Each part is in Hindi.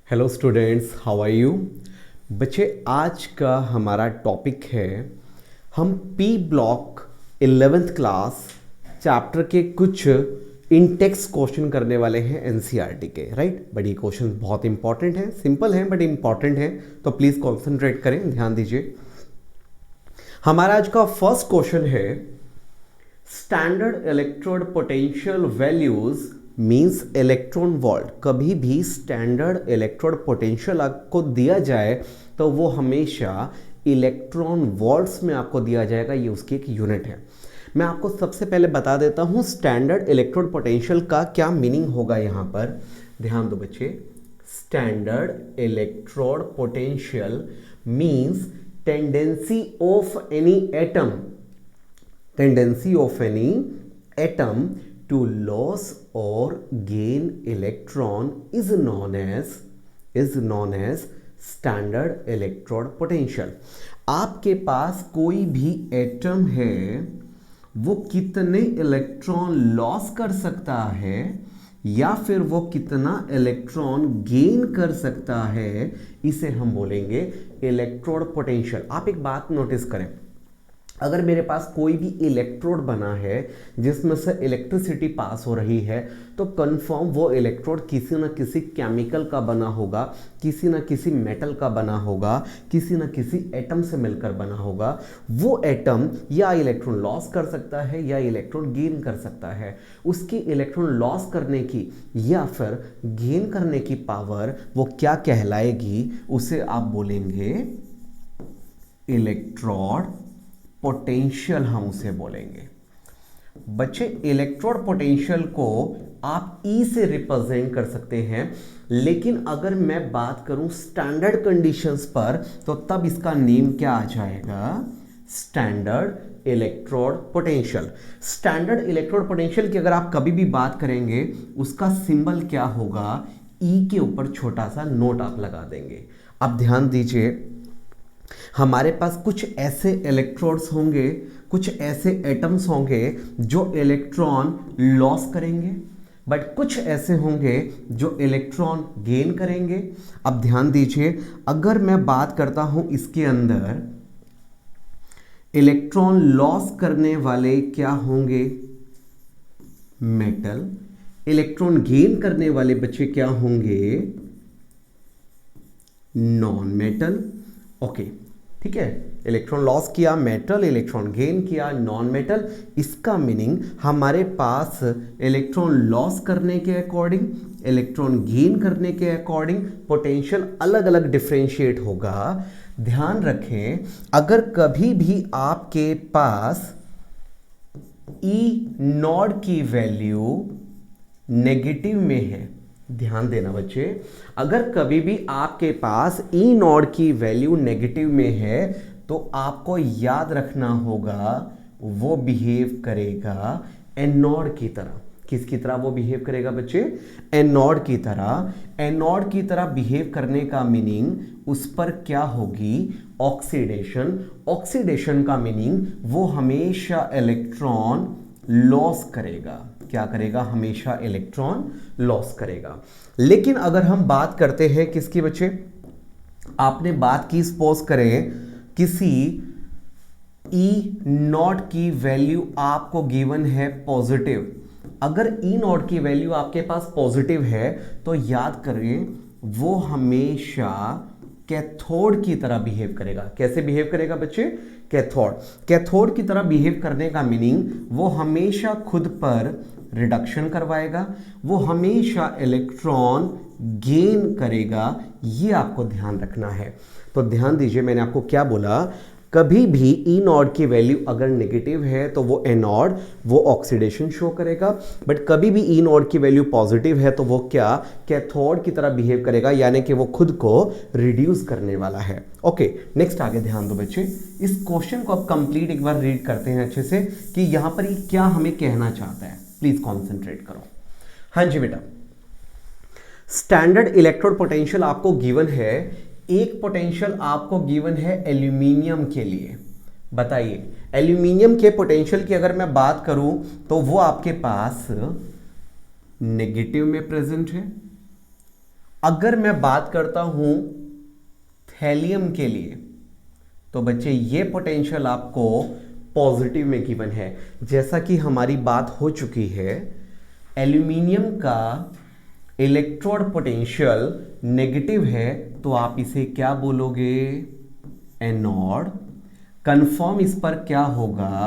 Hello students, how are you. बच्चे, आज का हमारा टॉपिक है, हम P block 11th class chapter के कुछ इनटेक्स्ट क्वेश्चन करने वाले हैं एनसीईआरटी के। राइट, बट ये क्वेश्चन बहुत इंपॉर्टेंट है, सिंपल है बट इंपॉर्टेंट है, तो प्लीज़ कॉन्सेंट्रेट करें, ध्यान दीजिए। हमारा आज का फर्स्ट क्वेश्चन है, standard electrode potential values means electron volt. कभी भी स्टैंडर्ड इलेक्ट्रोड पोटेंशियल आपको दिया जाए तो वो हमेशा इलेक्ट्रॉन वोल्ट्स में आपको दिया जाएगा, ये उसकी एक यूनिट है। मैं आपको सबसे पहले बता देता हूं स्टैंडर्ड इलेक्ट्रोड पोटेंशियल का क्या मीनिंग होगा। यहां पर ध्यान दो बच्चे, standard electrode potential means tendency of any atom to lose or gain electron is known as standard electrode potential। आपके पास कोई भी एटम है, वो कितने इलेक्ट्रॉन लॉस कर सकता है या फिर वो कितना इलेक्ट्रॉन गेन कर सकता है, इसे हम बोलेंगे इलेक्ट्रोड पोटेंशियल। आप एक बात नोटिस करें, अगर मेरे पास कोई भी इलेक्ट्रोड बना है जिसमें से इलेक्ट्रिसिटी पास हो रही है, तो कंफर्म वो इलेक्ट्रोड किसी न किसी केमिकल का बना होगा, किसी न किसी मेटल का बना होगा, किसी न किसी एटम से मिलकर बना होगा। वो एटम या इलेक्ट्रॉन लॉस कर सकता है या इलेक्ट्रॉन गेन कर सकता है। उसकी इलेक्ट्रॉन लॉस करने की या फिर गेन करने की पावर वो क्या कहलाएगी, उसे आप बोलेंगे इलेक्ट्रोड पोटेंशियल, हम उसे बोलेंगे। बच्चे, इलेक्ट्रोड पोटेंशियल को आप ई से रिप्रेजेंट कर सकते हैं, लेकिन अगर मैं बात करूं स्टैंडर्ड कंडीशंस पर, तो तब इसका नेम क्या आ जाएगा, standard electrode potential. Standard electrode potential की अगर आप कभी भी बात करेंगे, उसका सिंबल क्या होगा, ई के ऊपर छोटा सा नोट आप लगा देंगे। अब ध्यान दीजिए, हमारे पास कुछ ऐसे इलेक्ट्रोड्स होंगे, कुछ ऐसे एटम्स होंगे जो इलेक्ट्रॉन लॉस करेंगे, बट कुछ ऐसे होंगे जो इलेक्ट्रॉन गेन करेंगे। अब ध्यान दीजिए, अगर मैं बात करता हूं इसके अंदर इलेक्ट्रॉन लॉस करने वाले क्या होंगे, मेटल। इलेक्ट्रॉन गेन करने वाले बच्चे क्या होंगे, नॉन मेटल। ओके, ठीक है, इलेक्ट्रॉन लॉस किया मेटल, इलेक्ट्रॉन गेन किया नॉन मेटल। इसका मीनिंग हमारे पास इलेक्ट्रॉन लॉस करने के अकॉर्डिंग, इलेक्ट्रॉन गेन करने के अकॉर्डिंग पोटेंशियल अलग अलग डिफरेंशिएट होगा। ध्यान रखें, अगर कभी भी आपके पास ई नॉट की वैल्यू नेगेटिव में है, ध्यान देना बच्चे, अगर कभी भी आपके पास ई नॉट की वैल्यू नेगेटिव में है, तो आपको याद रखना होगा वो बिहेव करेगा एनोड की तरह। किसकी तरह वो बिहेव करेगा बच्चे, एनोड की तरह। एनोड की तरह बिहेव करने का मीनिंग उस पर क्या होगी, ऑक्सीडेशन। ऑक्सीडेशन का मीनिंग वो हमेशा इलेक्ट्रॉन लॉस करेगा। क्या करेगा, हमेशा इलेक्ट्रॉन लॉस करेगा। लेकिन अगर हम बात करते हैं किसकी बच्चे, आपने बात की, सपोज करें किसी ई नॉट की वैल्यू आपको गिवन है पॉजिटिव। अगर ई नॉट की वैल्यू आपके पास पॉजिटिव है, तो याद करें वो हमेशा कैथोड की तरह बिहेव करेगा। कैसे बिहेव करेगा बच्चे, कैथोड। कैथोड की तरह बिहेव करने का मीनिंग वो हमेशा खुद पर रिडक्शन करवाएगा, वो हमेशा इलेक्ट्रॉन गेन करेगा। ये आपको ध्यान रखना है। तो ध्यान दीजिए, मैंने आपको क्या बोला, कभी भी ई नॉट की वैल्यू अगर नेगेटिव है तो वो एनोड, वो ऑक्सीडेशन शो करेगा। बट कभी भी ई नॉट की वैल्यू पॉजिटिव है तो वो क्या, कैथोड की तरह बिहेव करेगा, यानी कि वो खुद को रिड्यूस करने वाला है। ओके, नेक्स्ट आगे ध्यान दो बच्चे, इस क्वेश्चन को अब कंप्लीट एक बार रीड करते हैं अच्छे से कि यहां पर ये क्या हमें कहना चाहता है। प्लीज कॉन्सेंट्रेट करो। हाँ जी बेटा, स्टैंडर्ड इलेक्ट्रोड पोटेंशियल आपको गिवन है, एक पोटेंशियल आपको गिवन है एल्यूमिनियम के लिए। बताइए, एल्यूमिनियम के पोटेंशियल की अगर मैं बात करूं तो वो आपके पास नेगेटिव में प्रेजेंट है, अगर मैं बात करता हूं थैलियम के लिए, तो बच्चे ये पोटेंशियल आपको पॉजिटिव में गिवन है। जैसा कि हमारी बात हो चुकी है, एल्यूमिनियम का इलेक्ट्रोड पोटेंशियल नेगेटिव है, तो आप इसे क्या बोलोगे? एनोड। कंफर्म इस पर क्या होगा?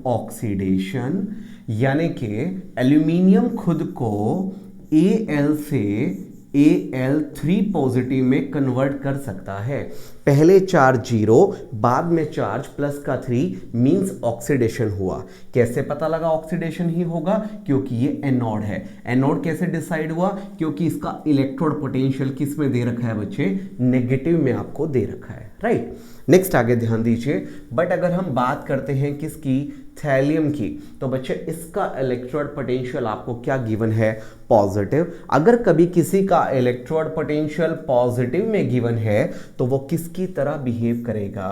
ऑक्सीडेशन। यानी कि एल्यूमिनियम खुद को Al से Al3 पॉजिटिव में कन्वर्ट कर सकता है। पहले चार्ज 0, बाद में चार्ज प्लस का 3 मींस ऑक्सीडेशन हुआ। कैसे पता लगा ऑक्सीडेशन ही होगा? क्योंकि ये एनोड है। एनोड कैसे डिसाइड हुआ? क्योंकि इसका इलेक्ट्रोड पोटेंशियल किस में दे रखा है बच्चे? नेगेटिव में आपको दे रखा है, राइट। नेक्स्ट आगे ध्यान दीजिए। बट अगर हम बात करते हैं किसकी? थैलियम की, तो बच्चे इसका इलेक्ट्रोड पोटेंशियल आपको क्या गिवन है? पॉजिटिव। अगर कभी किसी का इलेक्ट्रोड पोटेंशियल पॉजिटिव में गिवन है तो वो किसकी तरह बिहेव करेगा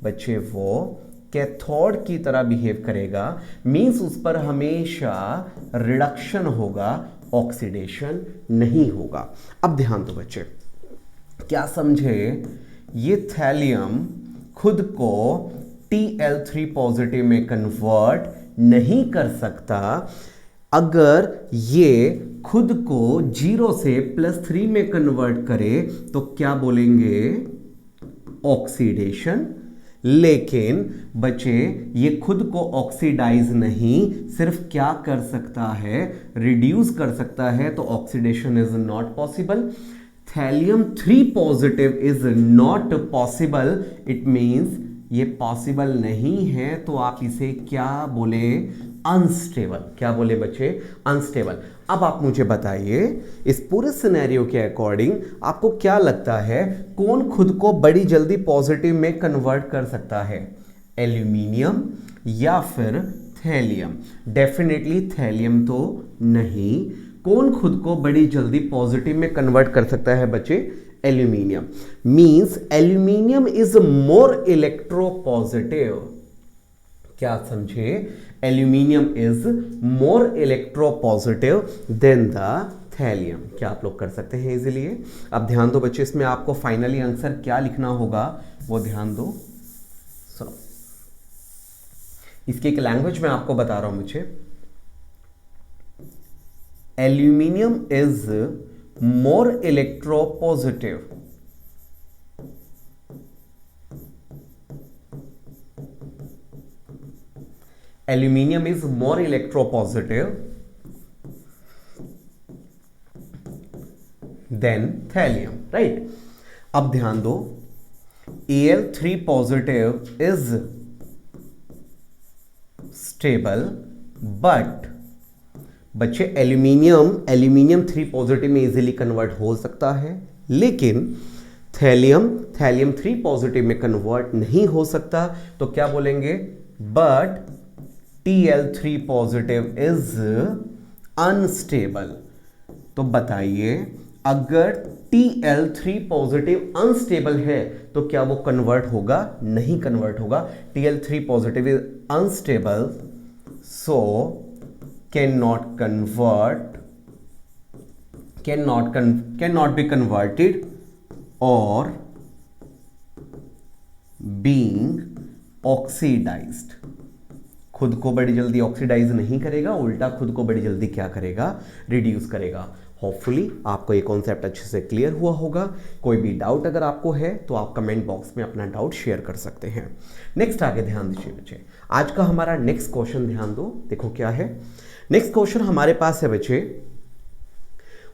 बच्चे? वो कैथोड की तरह बिहेव करेगा। मींस उस पर हमेशा रिडक्शन होगा, ऑक्सीडेशन नहीं होगा। अब ध्यान दो बच्चे, क्या समझे? ये थैलियम खुद को Tl3 पॉजिटिव में कन्वर्ट नहीं कर सकता। अगर ये खुद को 0 से +3 में कन्वर्ट करे तो क्या बोलेंगे? ऑक्सीडेशन। लेकिन बच्चे ये खुद को ऑक्सीडाइज नहीं, सिर्फ क्या कर सकता है? रिड्यूस कर सकता है। तो oxidation is not possible. Thallium 3 positive is not possible. It means ये पॉसिबल नहीं है, तो आप इसे क्या बोले? अनस्टेबल। क्या बोले बच्चे? अनस्टेबल। अब आप मुझे बताइए, इस पूरे सिनेरियो के अकॉर्डिंग आपको क्या लगता है कौन खुद को बड़ी जल्दी पॉजिटिव में कन्वर्ट कर सकता है? एल्यूमिनियम या फिर थैलियम? डेफिनेटली थैलियम तो नहीं। कौन खुद को बड़ी जल्दी पॉजिटिव में कन्वर्ट कर सकता है बच्चे? Aluminium. Means aluminium is more electropositive. क्या समझे? Aluminium is more electropositive than the thallium. क्या आप लोग कर सकते हैं इजीली? अब ध्यान दो बच्चे, इसमें आपको फाइनली आंसर क्या लिखना होगा वो ध्यान दो। सुनो, इसकी एक लैंग्वेज मैं आपको बता रहा हूं बच्चे। Aluminium is more electropositive aluminum is more electropositive than thallium, right? अब ध्यान दो, Al3 positive is stable but बच्चे एल्यूमिनियम 3 पॉजिटिव में इजीली कन्वर्ट हो सकता है, लेकिन थैलियम 3 पॉजिटिव में कन्वर्ट नहीं हो सकता। तो क्या बोलेंगे? But Tl3 positive is unstable. तो बताइए, अगर Tl3 पॉजिटिव अनस्टेबल है तो क्या वो कन्वर्ट होगा? नहीं कन्वर्ट होगा। Tl3 positive is unstable, so cannot be converted or being oxidized। खुद को बड़ी जल्दी ऑक्सीडाइज नहीं करेगा, उल्टा खुद को बड़ी जल्दी क्या करेगा? रिड्यूस करेगा। होपफुली आपको ये कॉन्सेप्ट अच्छे से क्लियर हुआ होगा। कोई भी डाउट अगर आपको है तो आप कमेंट बॉक्स में अपना डाउट शेयर कर सकते हैं। नेक्स्ट आगे ध्यान दीजिए बच्चे, आज का हमारा नेक्स्ट क्वेश्चन ध्यान दो, देखो क्या है। नेक्स्ट क्वेश्चन हमारे पास है बच्चे,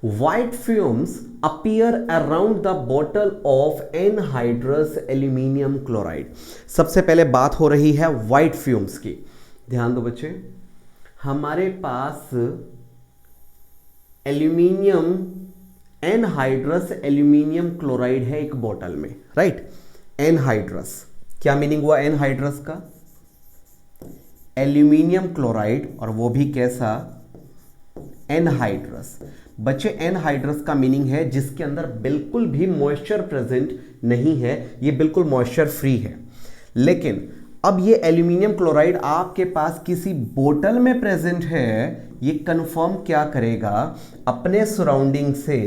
white fumes appear around the bottle of anhydrous aluminium chloride. सबसे पहले बात हो रही है व्हाइट फ्यूम्स की। ध्यान दो बच्चे, हमारे पास एल्यूमिनियम एनहाइड्रस एल्यूमिनियम क्लोराइड है एक बॉटल में, राइट? एनहाइड्रस, क्या मीनिंग हुआ एनहाइड्रस का? एल्यूमिनियम क्लोराइड, और वो भी कैसा? एनहाइड्रस। बच्चे एनहाइड्रस का मीनिंग है जिसके अंदर बिल्कुल भी मॉइस्चर प्रेजेंट नहीं है, ये बिल्कुल मॉइस्चर फ्री है। लेकिन अब ये एल्यूमिनियम क्लोराइड आपके पास किसी बोतल में प्रेजेंट है ये कंफर्म क्या करेगा, अपने सराउंडिंग से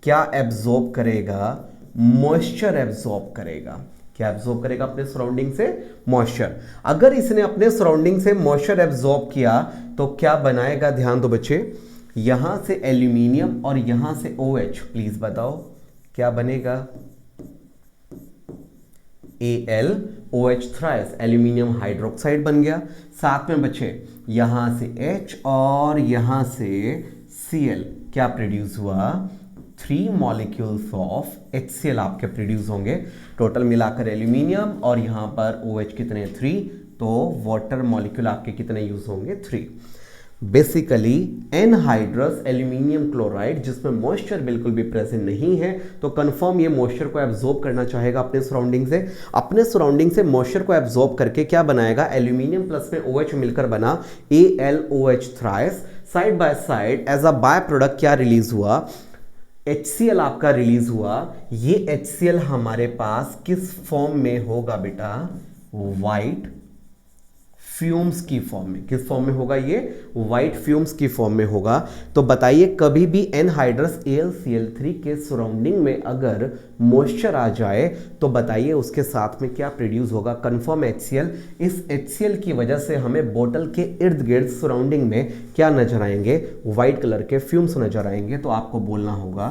क्या एब्जॉर्ब करेगा, मॉइस्चर एब्जॉर्ब करेगा। क्या एब्जॉर्ब करेगा अपने सराउंडिंग से, मॉइस्चर। अगर इसने अपने सराउंडिंग से मॉइस्चर एब्जॉर्ब किया तो क्या बनाएगा, ध्यान दो बच्चे, यहां से एल्यूमिनियम और यहां से OH। प्लीज बताओ क्या बनेगा, AlOH थ्राइस, एल्यूमिनियम हाइड्रोक्साइड बन गया। साथ में बचे यहां से H और यहां से Cl, क्या प्रोड्यूस हुआ, 3 मॉलिक्यूल्स ऑफ HCl आपके प्रोड्यूस होंगे। टोटल मिलाकर एल्यूमिनियम और यहां पर OH कितने, 3, तो वाटर मॉलिक्यूल आपके कितने यूज होंगे, 3। बेसिकली एनहाइड्रस एल्यूमिनियम क्लोराइड, जिसमें मॉइस्चर बिल्कुल भी प्रेजेंट नहीं है, तो कंफर्म ये मॉइस्चर को एब्जॉर्ब करना चाहेगा अपने सराउंडिंग से। अपने सराउंडिंग से मॉइस्चर को एब्जॉर्ब करके क्या बनाएगा, एल्यूमिनियम प्लस में OH मिलकर बना AlOH thrice. Side by side as a by product क्या रिलीज हुआ, HCl आपका रिलीज हुआ। ये HCl हमारे पास किस फॉर्म में होगा बेटा, व्हाइट फ्यूम्स की फॉर्म में। किस फॉर्म में होगा, ये व्हाइट फ्यूम्स की फॉर्म में होगा। तो बताइए कभी भी एनहाइड्रस AlCl3 के सराउंडिंग में अगर मॉइस्चर आ जाए तो बताइए उसके साथ में क्या प्रोड्यूस होगा, कंफर्म HCl। इस HCl की वजह से हमें बोतल के इर्द गिर्द सराउंडिंग में क्या नजर आएंगे, व्हाइट कलर के फ्यूम्स नजर आएंगे। तो आपको बोलना होगा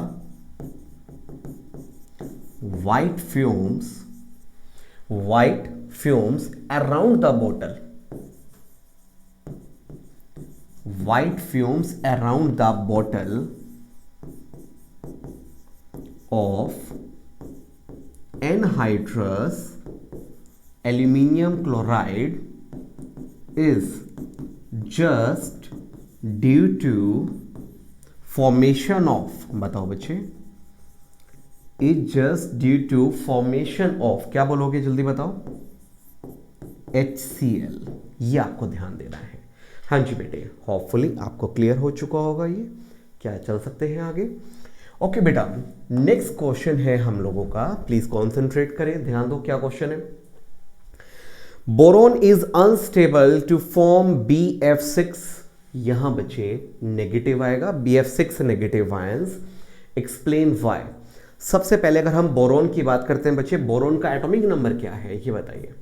व्हाइट फ्यूम्स अराउंड द बोतल, white fumes around the bottle of anhydrous aluminum chloride is just due to formation of, बताओ बच्चे, is just due to formation of, क्या बोलोगे जल्दी बताओ, HCl। ये आपको ध्यान देना है। हाँ जी बेटे, होपफुली आपको क्लियर हो चुका होगा ये। क्या चल सकते हैं आगे। ओके बेटा, नेक्स्ट क्वेश्चन है हम लोगों का, प्लीज कॉन्सेंट्रेट करें, ध्यान दो क्या क्वेश्चन है। Boron is unstable to form BF6, यहां बच्चे नेगेटिव आएगा, BF6 negative ions, explain why. सबसे पहले अगर हम बोरोन की बात करते हैं बच्चे, बोरोन का एटॉमिक नंबर क्या है ये बताइए।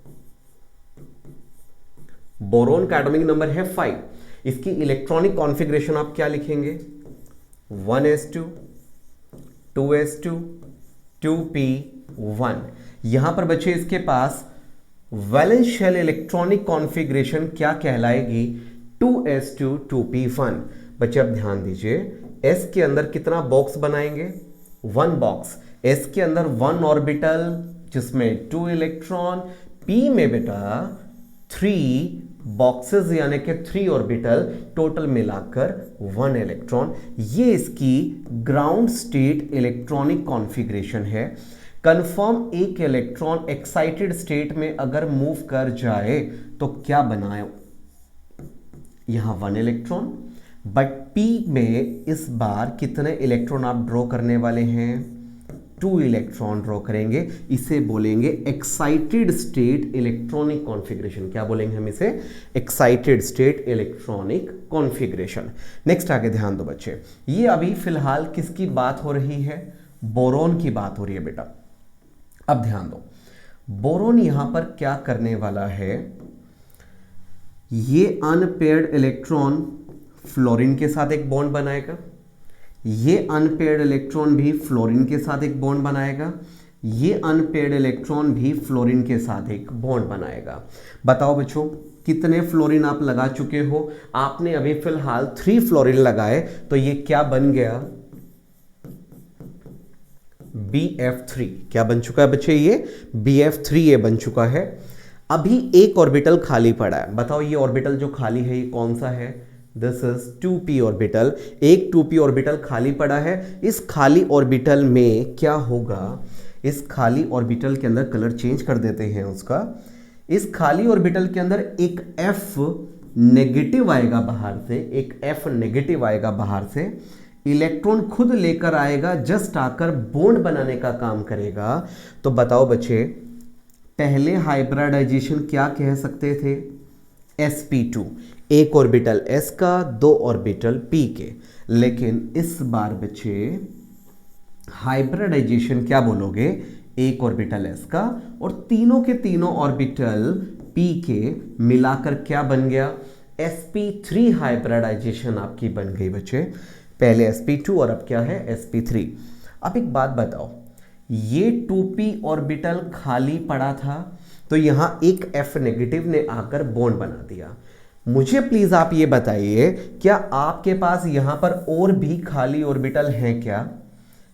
बोरोन का एटॉमिक नंबर है 5। इसकी इलेक्ट्रॉनिक कॉन्फ़िगरेशन आप क्या लिखेंगे, 1s2 2s2 2p1। यहां पर बच्चे इसके पास वैलेंस शेल इलेक्ट्रॉनिक कॉन्फ़िगरेशन क्या कहलाएगी, 2s2 2p1। बच्चे अब ध्यान दीजिए, s के अंदर कितना बॉक्स बनाएंगे, 1 बॉक्स। s के अंदर 1 ऑर्बिटल जिसमें 2 इलेक्ट्रॉन, p में बेटा 3 बॉक्सेस यानी कि 3 ऑर्बिटल, टोटल मिलाकर 1 इलेक्ट्रॉन। ये इसकी ग्राउंड स्टेट इलेक्ट्रॉनिक कॉन्फ़िगरेशन है। कंफर्म एक इलेक्ट्रॉन एक्साइटेड स्टेट में अगर मूव कर जाए तो क्या बनाए, यहां 1 इलेक्ट्रॉन, बट P में इस बार कितने इलेक्ट्रॉन आप ड्रॉ करने वाले हैं, 2 इलेक्ट्रॉन ड्रॉ करेंगे। इसे बोलेंगे एक्साइटेड स्टेट इलेक्ट्रॉनिक कॉन्फ़िगरेशन। क्या बोलेंगे हम इसे, excited state electronic configuration. Next आगे ध्यान दो बच्चे, ये अभी फिलहाल किसकी बात हो रही है, बोरोन की बात हो रही है बेटा। अब ध्यान दो, बोरोन यहां पर क्या करने वाला है, ये अनपेयर्ड इलेक्ट्रॉन फ्लोरीन के साथ एक बॉन्ड बनाएगा, ये अनपेयर्ड इलेक्ट्रॉन भी फ्लोरीन के साथ एक बॉन्ड बनाएगा, ये अनपेयर्ड इलेक्ट्रॉन भी फ्लोरीन के साथ एक बॉन्ड बनाएगा। बताओ बच्चों कितने फ्लोरीन आप लगा चुके हो, आपने अभी फिलहाल 3 फ्लोरीन लगाए, तो ये क्या बन गया, BF3। क्या बन चुका है बच्चे, ये BF3 ये बन चुका है। अभी एक ऑर्बिटल खाली पड़ा है, बताओ ये ऑर्बिटल जो खाली है ये कौन सा है, दिस इज 2p ऑर्बिटल। एक 2p ऑर्बिटल खाली पड़ा है। इस खाली ऑर्बिटल में क्या होगा, इस खाली ऑर्बिटल के अंदर कलर चेंज कर देते हैं उसका। इस खाली ऑर्बिटल के अंदर एक F नेगेटिव आएगा बाहर से, एक F नेगेटिव आएगा बाहर से, इलेक्ट्रॉन खुद लेकर आएगा, जस्ट आकर बॉन्ड बनाने का काम करेगा। तो बताओ बच्चे, पहले हाइब्रिडाइजेशन क्या कह सकते थे, sp2, एक ऑर्बिटल s का, दो ऑर्बिटल p के। लेकिन इस बार बच्चे हाइब्रिडाइजेशन क्या बोलोगे, एक ऑर्बिटल s का और तीनों के तीनों ऑर्बिटल p के मिलाकर क्या बन गया, sp3 हाइब्रिडाइजेशन आपकी बन गई बच्चे। पहले sp2 और अब क्या है sp3। अब एक बात बताओ, ये 2p ऑर्बिटल खाली पड़ा था तो यहां एक F नेगेटिव ने आकर बॉन्ड बना दिया। मुझे प्लीज आप ये बताइए, क्या आपके पास यहां पर और भी खाली ऑर्बिटल हैं क्या?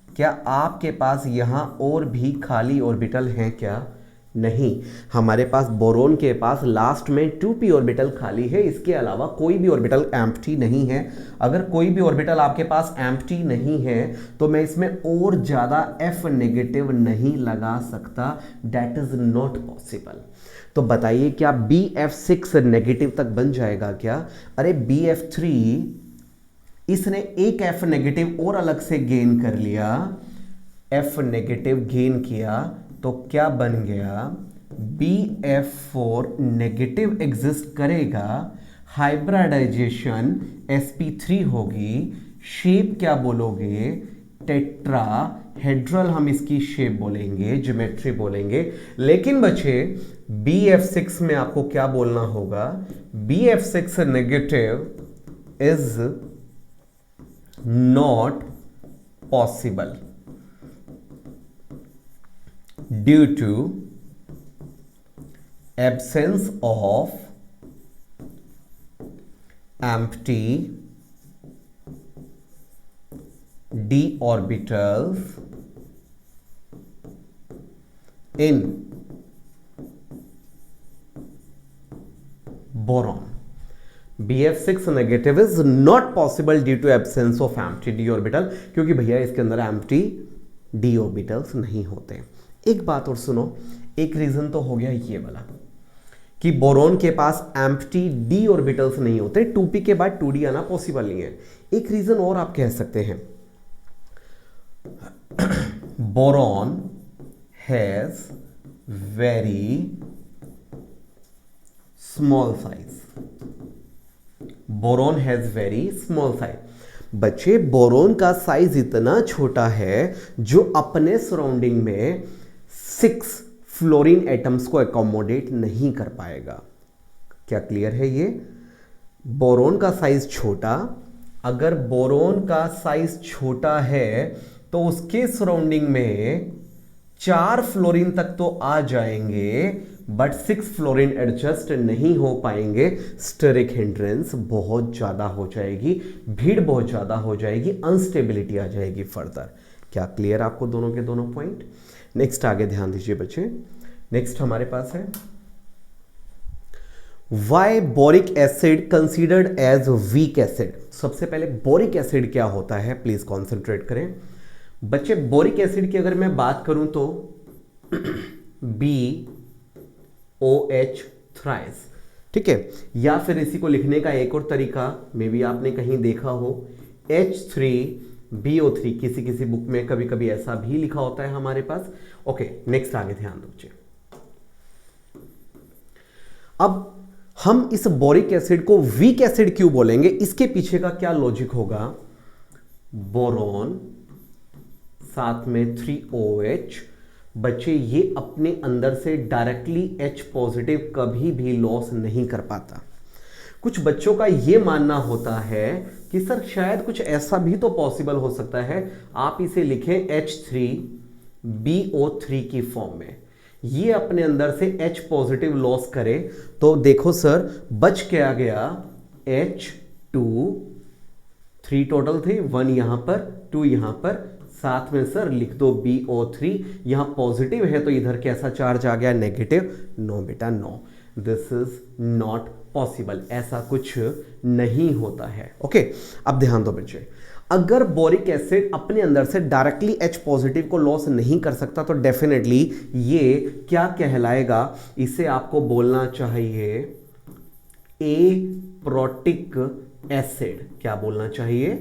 क्या आपके पास यहां और भी खाली ऑर्बिटल हैं क्या? नहीं, हमारे पास बोरोन के पास लास्ट में 2p ऑर्बिटल खाली है, इसके अलावा कोई भी ऑर्बिटल एम्प्टी नहीं है। अगर कोई भी ऑर्बिटल आपके पास एम्प्टी नहीं है तो मैं इसमें और ज्यादा F नेगेटिव नहीं लगा सकता, दैट इज नॉट पॉसिबल। तो बताइए क्या BF6 नेगेटिव तक बन जाएगा क्या? अरे BF3 इसने एक F नेगेटिव और अलग से गेन कर लिया, F नेगेटिव गेन किया तो क्या बन गया, BF4 नेगेटिव एग्जिस्ट करेगा, हाइब्रिडाइजेशन sp3 होगी, शेप क्या बोलोगे, टेट्राहेड्रल हम इसकी शेप बोलेंगे, ज्योमेट्री बोलेंगे। लेकिन बच्चे BF6 में आपको क्या बोलना होगा, BF6 negative is not possible due to absence of empty d orbitals in boron। BF6 negative is not possible due to absence of empty d orbital, क्योंकि भैया इसके अंदर एम्प्टी डी ऑर्बिटल्स नहीं होते। एक बात और सुनो, एक रीजन तो हो गया ये वाला कि बोरोन के पास एम्प्टी डी ऑर्बिटल्स नहीं होते, 2p के बाद 2d आना पॉसिबल नहीं है। एक रीजन और आप कह सकते हैं, boron has very small size, boron has very small size. बच्चे बोरोन का साइज इतना छोटा है जो अपने सराउंडिंग में 6 फ्लोरीन एटम्स को एकोमोडेट नहीं कर पाएगा। क्या क्लियर है ये? बोरोन का साइज छोटा, अगर बोरोन का साइज छोटा है तो उसके सराउंडिंग में 4 फ्लोरीन तक तो आ जाएंगे बट 6 फ्लोरीन एडजस्ट नहीं हो पाएंगे। स्टेरिक हिंड्रेंस बहुत ज्यादा हो जाएगी, भीड़ बहुत ज्यादा हो जाएगी, अनस्टेबिलिटी आ जाएगी फर्दर। क्या क्लियर आपको दोनों के दोनों पॉइंट? नेक्स्ट आगे ध्यान दीजिए बच्चे, नेक्स्ट हमारे पास है why boric acid considered as weak acid. सबसे पहले बोरिक एसिड क्या होता है प्लीज कॉन्सेंट्रेट करें बच्चे। बोरिक एसिड की अगर मैं बात करूं तो BOH थ्राइस, ठीक है, या फिर इसी को लिखने का एक और तरीका मे भी आपने कहीं देखा हो, H3BO3, किसी किसी बुक में कभी कभी ऐसा भी लिखा होता है हमारे पास। ओके, नेक्स्ट आगे ध्यान दीजिए। अब हम इस बोरिक एसिड को वीक एसिड क्यों बोलेंगे, इसके पीछे का क्या लॉजिक होगा, बोरोन साथ में 3OH, बच्चे ये अपने अंदर से डायरेक्टली H पॉजिटिव कभी भी लॉस नहीं कर पाता। कुछ बच्चों का ये मानना होता है कि सर शायद कुछ ऐसा भी तो पॉसिबल हो सकता है, आप इसे लिखें H3BO3 की फॉर्म में, ये अपने अंदर से H पॉजिटिव लॉस करे तो देखो सर बच क्या गया, H2, 3 टोटल थे, 1 यहां पर, 2 यहां पर, साथ में सर लिख दो BO3, यहां पॉजिटिव है तो इधर कैसा चार्ज आ गया, नेगेटिव। नो बेटा no, this is not possible, ऐसा कुछ नहीं होता है। ओके, अब ध्यान दो बच्चे, अगर बोरिक एसिड अपने अंदर से डायरेक्टली H पॉजिटिव को लॉस नहीं कर सकता तो डेफिनेटली ये क्या कहलाएगा, इसे आपको बोलना चाहिए एप्रोटिक एसिड। क्या बोलना चाहिए,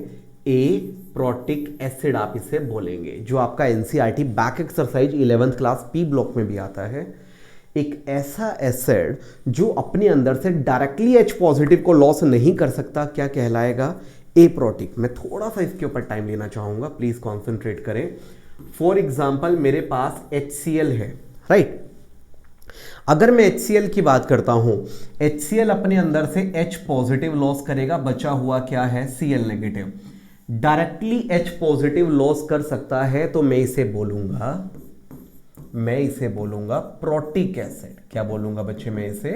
एप्रोटिक एसिड आप इसे बोलेंगे, जो आपका NCERT back exercise 11th class P block में भी आता है। एक ऐसा एसिड जो अपने अंदर से डायरेक्टली H पॉजिटिव को लॉस नहीं कर सकता, क्या कहलाएगा? एप्रोटिक। मैं थोड़ा सा इसके ऊपर टाइम लेना चाहूंगा, प्लीज कॉन्सेंट्रेट करें। फॉर एग्जाम्पल मेरे पास HCl है, राइट। अगर मैं HCl की बात करता हूं, HCl अपने अंदर से H पॉजिटिव लॉस करेगा, बचा हुआ क्या है? Cl negative. Directly H positive loss कर सकता है, तो मैं इसे बोलूंगा प्रोटिक एसिड। क्या बोलूंगा बच्चे? मैं इसे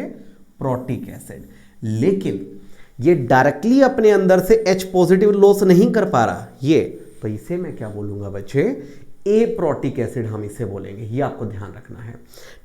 प्रोटिक एसिड। लेकिन ये डायरेक्टली अपने अंदर से H पॉजिटिव लॉस नहीं कर पा रहा ये, तो इसे मैं क्या बोलूंगा बच्चे? एप्रोटिक एसिड हम इसे बोलेंगे। ये आपको ध्यान रखना है।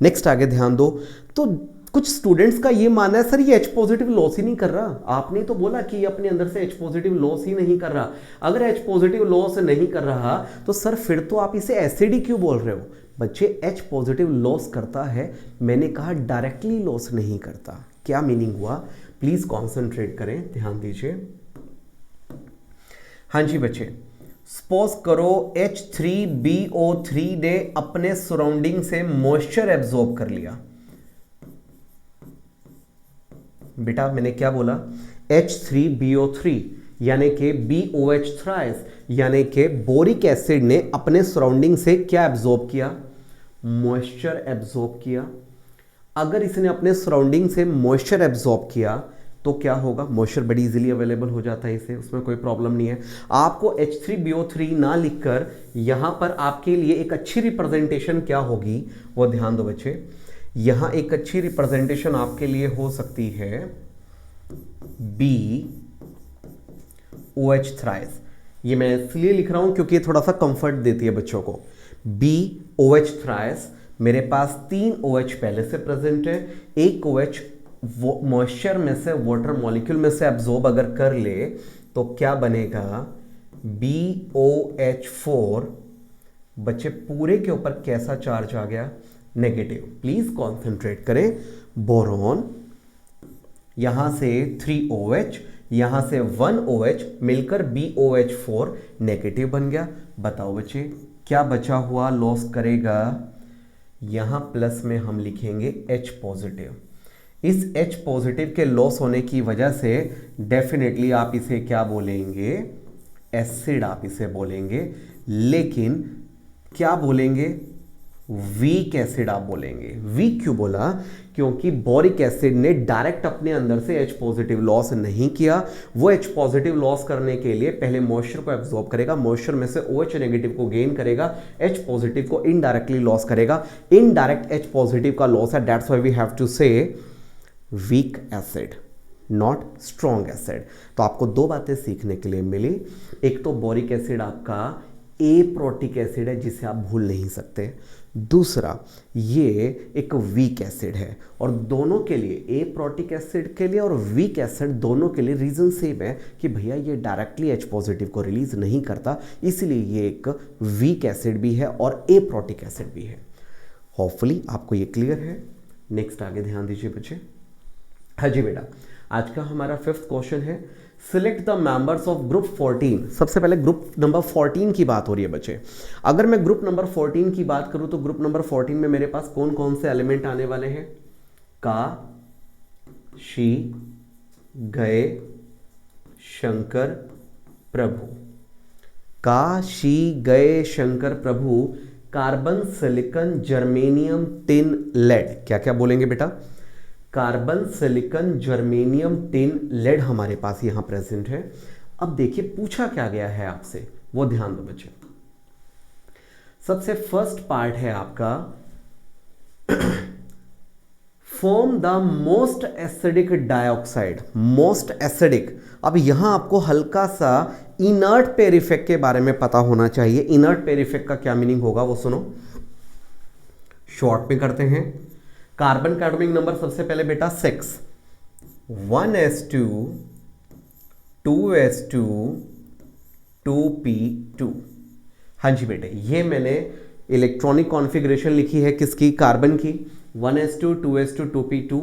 नेक्स्ट आगे ध्यान दो। तो कुछ स्टूडेंट्स का ये मानना है सर ये H पॉजिटिव लॉस ही नहीं कर रहा। आपने तो बोला कि ये अपने अंदर से H पॉजिटिव लॉस ही नहीं कर रहा। अगर H पॉजिटिव लॉस नहीं कर रहा तो सर फिर तो आप इसे एसिड ही क्यों बोल रहे हो? बच्चे H पॉजिटिव लॉस करता है, मैंने कहा डायरेक्टली लॉस नहीं करता। क्या मीनिंग हुआ? प्लीज कॉन्सेंट्रेट करें, ध्यान दीजिए। हाँ जी बच्चे, सपोज करो H3BO3 ने अपने सराउंडिंग से मॉइस्चर एब्जॉर्ब कर लिया। बेटा मैंने क्या बोला? H3BO3 यानी कि BOH थ्राइस यानी कि बोरिक एसिड ने अपने सराउंडिंग से क्या एब्जॉर्ब किया? मॉइस्चर एब्जॉर्ब किया। अगर इसने अपने सराउंडिंग से मॉइस्चर एब्जॉर्ब किया तो क्या होगा? मॉइस्चर बड़ी इजीली अवेलेबल हो जाता है इसे, उसमें कोई प्रॉब्लम नहीं है। आपको H3BO3 ना लिखकर यहां पर आपके लिए एक अच्छी रिप्रेजेंटेशन क्या होगी वो ध्यान दो बच्चे। यहां एक अच्छी रिप्रेजेंटेशन आपके लिए हो सकती है BOH थ्राइस। ये मैं इसलिए लिख रहा हूं क्योंकि ये थोड़ा सा कंफर्ट देती है बच्चों को। BOH थ्राइस, मेरे पास 3 OH पहले से प्रेजेंट है, एक OH मॉइस्चर में से, वाटर मॉलिक्यूल में से एब्जॉर्ब अगर कर ले तो क्या बनेगा? BOH4। बच्चे पूरे के ऊपर कैसा चार्ज आ गया? नेगेटिव। प्लीज कॉन्सेंट्रेट करें। बोरॉन, यहां से 3 OH, यहां से 1 OH मिलकर BOH4 नेगेटिव बन गया। बताओ बच्चे क्या बचा हुआ लॉस करेगा? यहां प्लस में हम लिखेंगे H पॉजिटिव। इस H पॉजिटिव के लॉस होने की वजह से डेफिनेटली आप इसे क्या बोलेंगे? एसिड आप इसे बोलेंगे। लेकिन क्या बोलेंगे? वीक एसिड आप बोलेंगे। वीक क्यों बोला? क्योंकि बोरिक एसिड ने डायरेक्ट अपने अंदर से H पॉजिटिव लॉस नहीं किया। वो H पॉजिटिव लॉस करने के लिए पहले मॉइस्चर को एब्जॉर्ब करेगा, मॉइस्चर में से OH नेगेटिव को गेन करेगा, H पॉजिटिव को इनडायरेक्टली लॉस करेगा। इनडायरेक्ट H पॉजिटिव का लॉस है, that's why we have to say weak acid, not strong acid. तो आपको दो बातें सीखने के लिए मिली। एक तो बोरिक एसिड आपका एप्रोटिक एसिड है जिसे आप भूल नहीं सकते। दूसरा ये एक वीक एसिड है। और दोनों के लिए, एप्रोटिक एसिड के लिए और वीक एसिड दोनों के लिए रीजन सेम है कि भैया ये डायरेक्टली H पॉजिटिव को रिलीज नहीं करता, इसलिए ये एक वीक एसिड भी है और एप्रोटिक एसिड भी है। होपफुली आपको ये क्लियर है। नेक्स्ट आगे ध्यान दीजिए बच्चे। हाँ जी बेटा, आज का हमारा 5th क्वेश्चन है, select the members of group 14। सबसे पहले ग्रुप नंबर 14 की बात हो रही है बच्चे। अगर मैं ग्रुप नंबर 14 की बात करूं तो ग्रुप नंबर 14 में मेरे पास कौन कौन से एलिमेंट आने वाले हैं? का, शी, गए, शंकर, प्रभु। का, शी, गए, Shankar, Prabhu, carbon, silicon, germanium, tin, lead. क्या क्या बोलेंगे बेटा? Carbon, silicon, germanium, tin, lead हमारे पास यहां प्रेजेंट है। अब देखिए पूछा क्या गया है आपसे, वो ध्यान दो बच्चे। सबसे फर्स्ट पार्ट है आपका form the most acidic dioxide. Most acidic. अब यहां आपको हल्का सा इनर्ट पेयर इफेक्ट के बारे में पता होना चाहिए। इनर्ट पेयर इफेक्ट का क्या मीनिंग होगा वो सुनो, शॉर्ट में करते हैं। कार्बन का एटॉमिक नंबर सबसे पहले बेटा 6, 1s2 2s2 2p2। हाँ जी बेटे, ये मैंने इलेक्ट्रॉनिक कॉन्फ़िगरेशन लिखी है किसकी? कार्बन की। 1s2 2s2 2p2,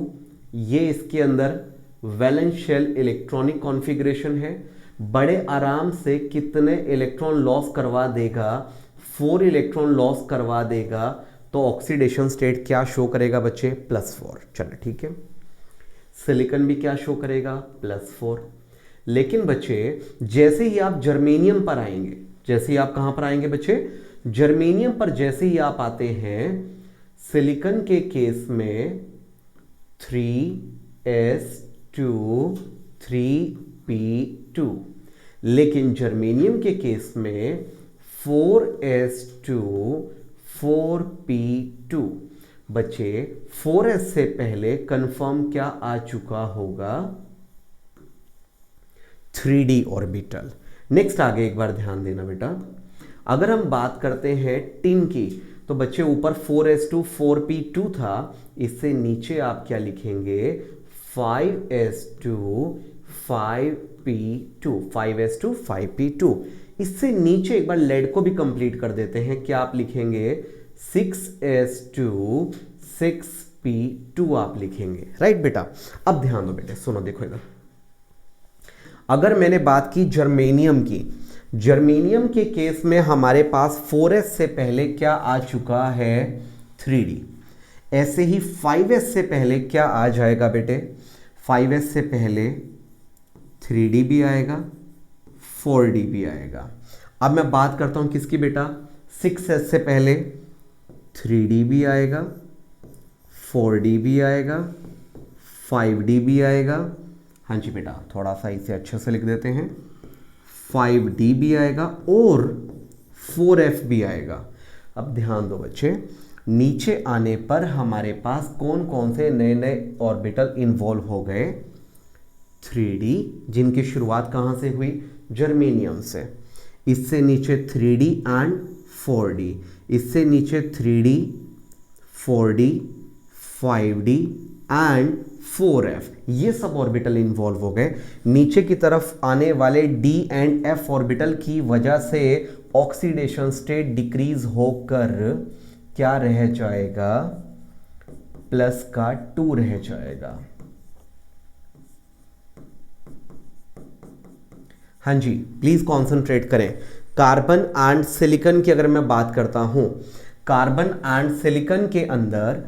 ये इसके अंदर वैलेंस शेल इलेक्ट्रॉनिक कॉन्फ़िगरेशन है। बड़े आराम से कितने इलेक्ट्रॉन लॉस करवा देगा? 4 इलेक्ट्रॉन लॉस करवा देगा। तो ऑक्सीडेशन स्टेट क्या शो करेगा बच्चे, +4। चलो ठीक है, सिलिकॉन भी क्या शो करेगा, +4। लेकिन बच्चे जैसे ही आप जर्मेनियम पर आएंगे, जैसे ही आप कहां पर आएंगे बच्चे, जर्मेनियम पर जैसे ही आप आते हैं, सिलिकॉन के केस में 3s2 3p2, लेकिन जर्मेनियम के केस में 4s2 4p2। बच्चे 4s से पहले कंफर्म क्या आ चुका होगा, 3d ऑर्बिटल। नेक्स्ट आगे एक बार ध्यान देना बेटा, अगर हम बात करते हैं टिन की, तो बच्चे ऊपर 4s2 4p2 था, इससे नीचे आप क्या लिखेंगे, 5s2 5p2 5s2 5p2। इससे नीचे एक बार लेड को भी कंप्लीट कर देते हैं, क्या आप लिखेंगे, 6s2 6p2 आप लिखेंगे, राइट बेटा। अब ध्यान दो बेटे, सुनो देखो इधर, अगर मैंने बात की जर्मेनियम की, जर्मेनियम के केस में हमारे पास 4s से पहले क्या आ चुका है, 3d। ऐसे ही 5s से पहले क्या आ जाएगा बेटे, 5s से पहले 3d भी आएगा, 4d भी आएगा। अब मैं बात करता हूं किसकी बेटा, 6s से पहले 3d भी आएगा, 4d भी आएगा, 5d भी आएगा। हाँ जी बेटा, थोड़ा सा इसे अच्छे से लिख देते हैं, 5d भी आएगा और 4f भी आएगा। अब ध्यान दो बच्चे, नीचे आने पर हमारे पास कौन कौन से नए नए ऑर्बिटल इन्वॉल्व हो गए, 3d, जिनकी शुरुआत कहां से हुई, जर्मेनियम से। इससे नीचे 3d एंड 4d, इससे नीचे 3d 4d 5d and 4f, ये सब ऑर्बिटल इन्वॉल्व हो गए। नीचे की तरफ आने वाले d एंड f ऑर्बिटल की वजह से ऑक्सीडेशन स्टेट डिक्रीज होकर क्या रह जाएगा, +2 रह जाएगा। हाँ जी, प्लीज कॉन्सेंट्रेट करें। कार्बन एंड सिलिकॉन की अगर मैं बात करता हूं, कार्बन एंड सिलिकॉन के अंदर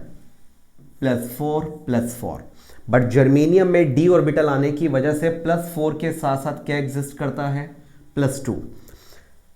+4, बट जर्मेनियम में d ऑर्बिटल आने की वजह से +4 के साथ साथ क्या एग्जिस्ट करता है, +2।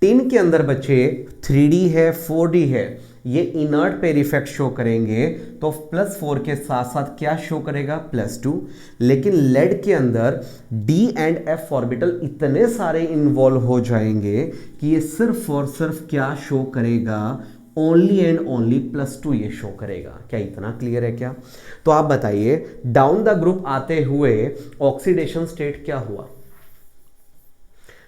टिन के अंदर बच्चे 3d है 4d है, ये इनर्ट पेयर इफेक्ट शो करेंगे, तो +4 के साथ साथ क्या शो करेगा, +2। लेकिन लेड के अंदर d एंड f ऑर्बिटल इतने सारे इन्वॉल्व हो जाएंगे कि ये सिर्फ और सिर्फ क्या शो करेगा, ओनली एंड ओनली +2 ये शो करेगा। क्या इतना क्लियर है क्या? तो आप बताइए, डाउन द ग्रुप आते हुए ऑक्सीडेशन स्टेट क्या हुआ,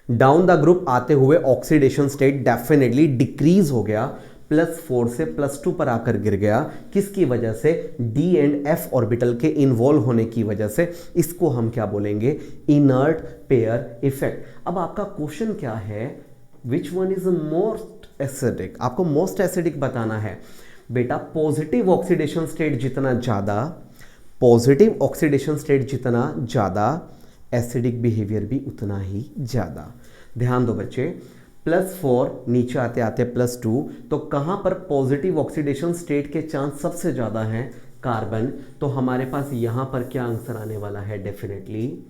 डाउन द ग्रुप आते हुए ऑक्सीडेशन स्टेट डेफिनेटली डिक्रीज हो गया, +4 से +2 पर आकर गिर गया। किसकी वजह से, d एंड f ऑर्बिटल के इन्वॉल्व होने की वजह से। इसको हम क्या बोलेंगे, इनर्ट पेयर इफेक्ट। अब आपका क्वेश्चन क्या है, which one is most acidic, आपको मोस्ट एसिडिक बताना है। बेटा पॉजिटिव ऑक्सीडेशन स्टेट जितना ज्यादा, पॉजिटिव ऑक्सीडेशन स्टेट जितना ज्यादा, एसिडिक बिहेवियर भी उतना ही ज्यादा। ध्यान दो बच्चे, +4 नीचे आते आते +2, तो कहां पर पॉजिटिव ऑक्सीडेशन स्टेट के चांस सबसे ज्यादा हैं, कार्बन। तो हमारे पास यहां पर क्या आंसर आने वाला है, डेफिनेटली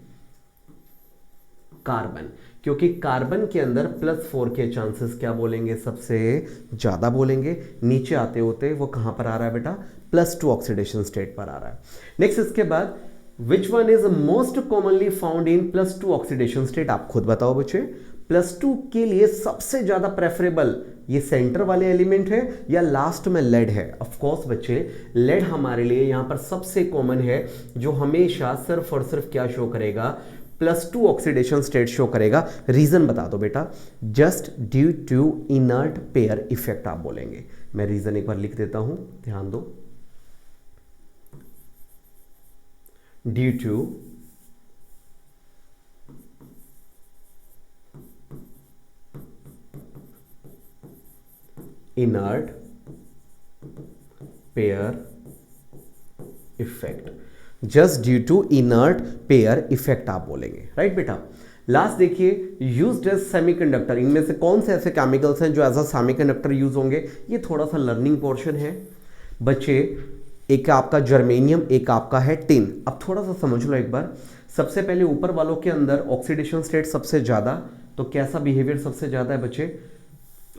कार्बन, क्योंकि कार्बन के अंदर +4 के चांसेस क्या बोलेंगे, सबसे ज्यादा बोलेंगे। नीचे आते होते वो कहां पर आ रहा है बेटा, +2 ऑक्सीडेशन स्टेट पर आ रहा है। नेक्स्ट इसके बाद, which one is most commonly found in +2 oxidation state, आप खुद बताओ बच्चे। +2 के लिए सबसे ज्यादा प्रेफरेबल ये सेंटर वाले एलिमेंट है या लास्ट में लेड है? ऑफ कोर्स बच्चे, लेड हमारे लिए यहां पर सबसे कॉमन है, जो हमेशा सिर्फ और सिर्फ क्या शो करेगा, +2 ऑक्सीडेशन स्टेट शो करेगा। रीजन बता दो बेटा, just due to inert pair effect आप बोलेंगे। मैं रीजन एक बार लिख देता हूं, ध्यान दो। Due to inert pair effect, just due to inert pair effect आप बोलेंगे, राइट बेटा। लास्ट देखिए, यूज्ड एज सेमीकंडक्टर, इनमें से कौन से ऐसे केमिकल्स हैं जो एज अ सेमीकंडक्टर यूज होंगे? ये थोड़ा सा लर्निंग पोर्शन है, बच्चे एक आपका जर्मेनियम, एक आपका है टिन। अब थोड़ा सा समझ लो एक बार। सबसे पहले ऊपर वालों के अंदर ऑक्सीडेशन स्टेट सबसे ज़्यादा, तो कैसा बिहेवियर सबसे ज़्यादा है बच्चे?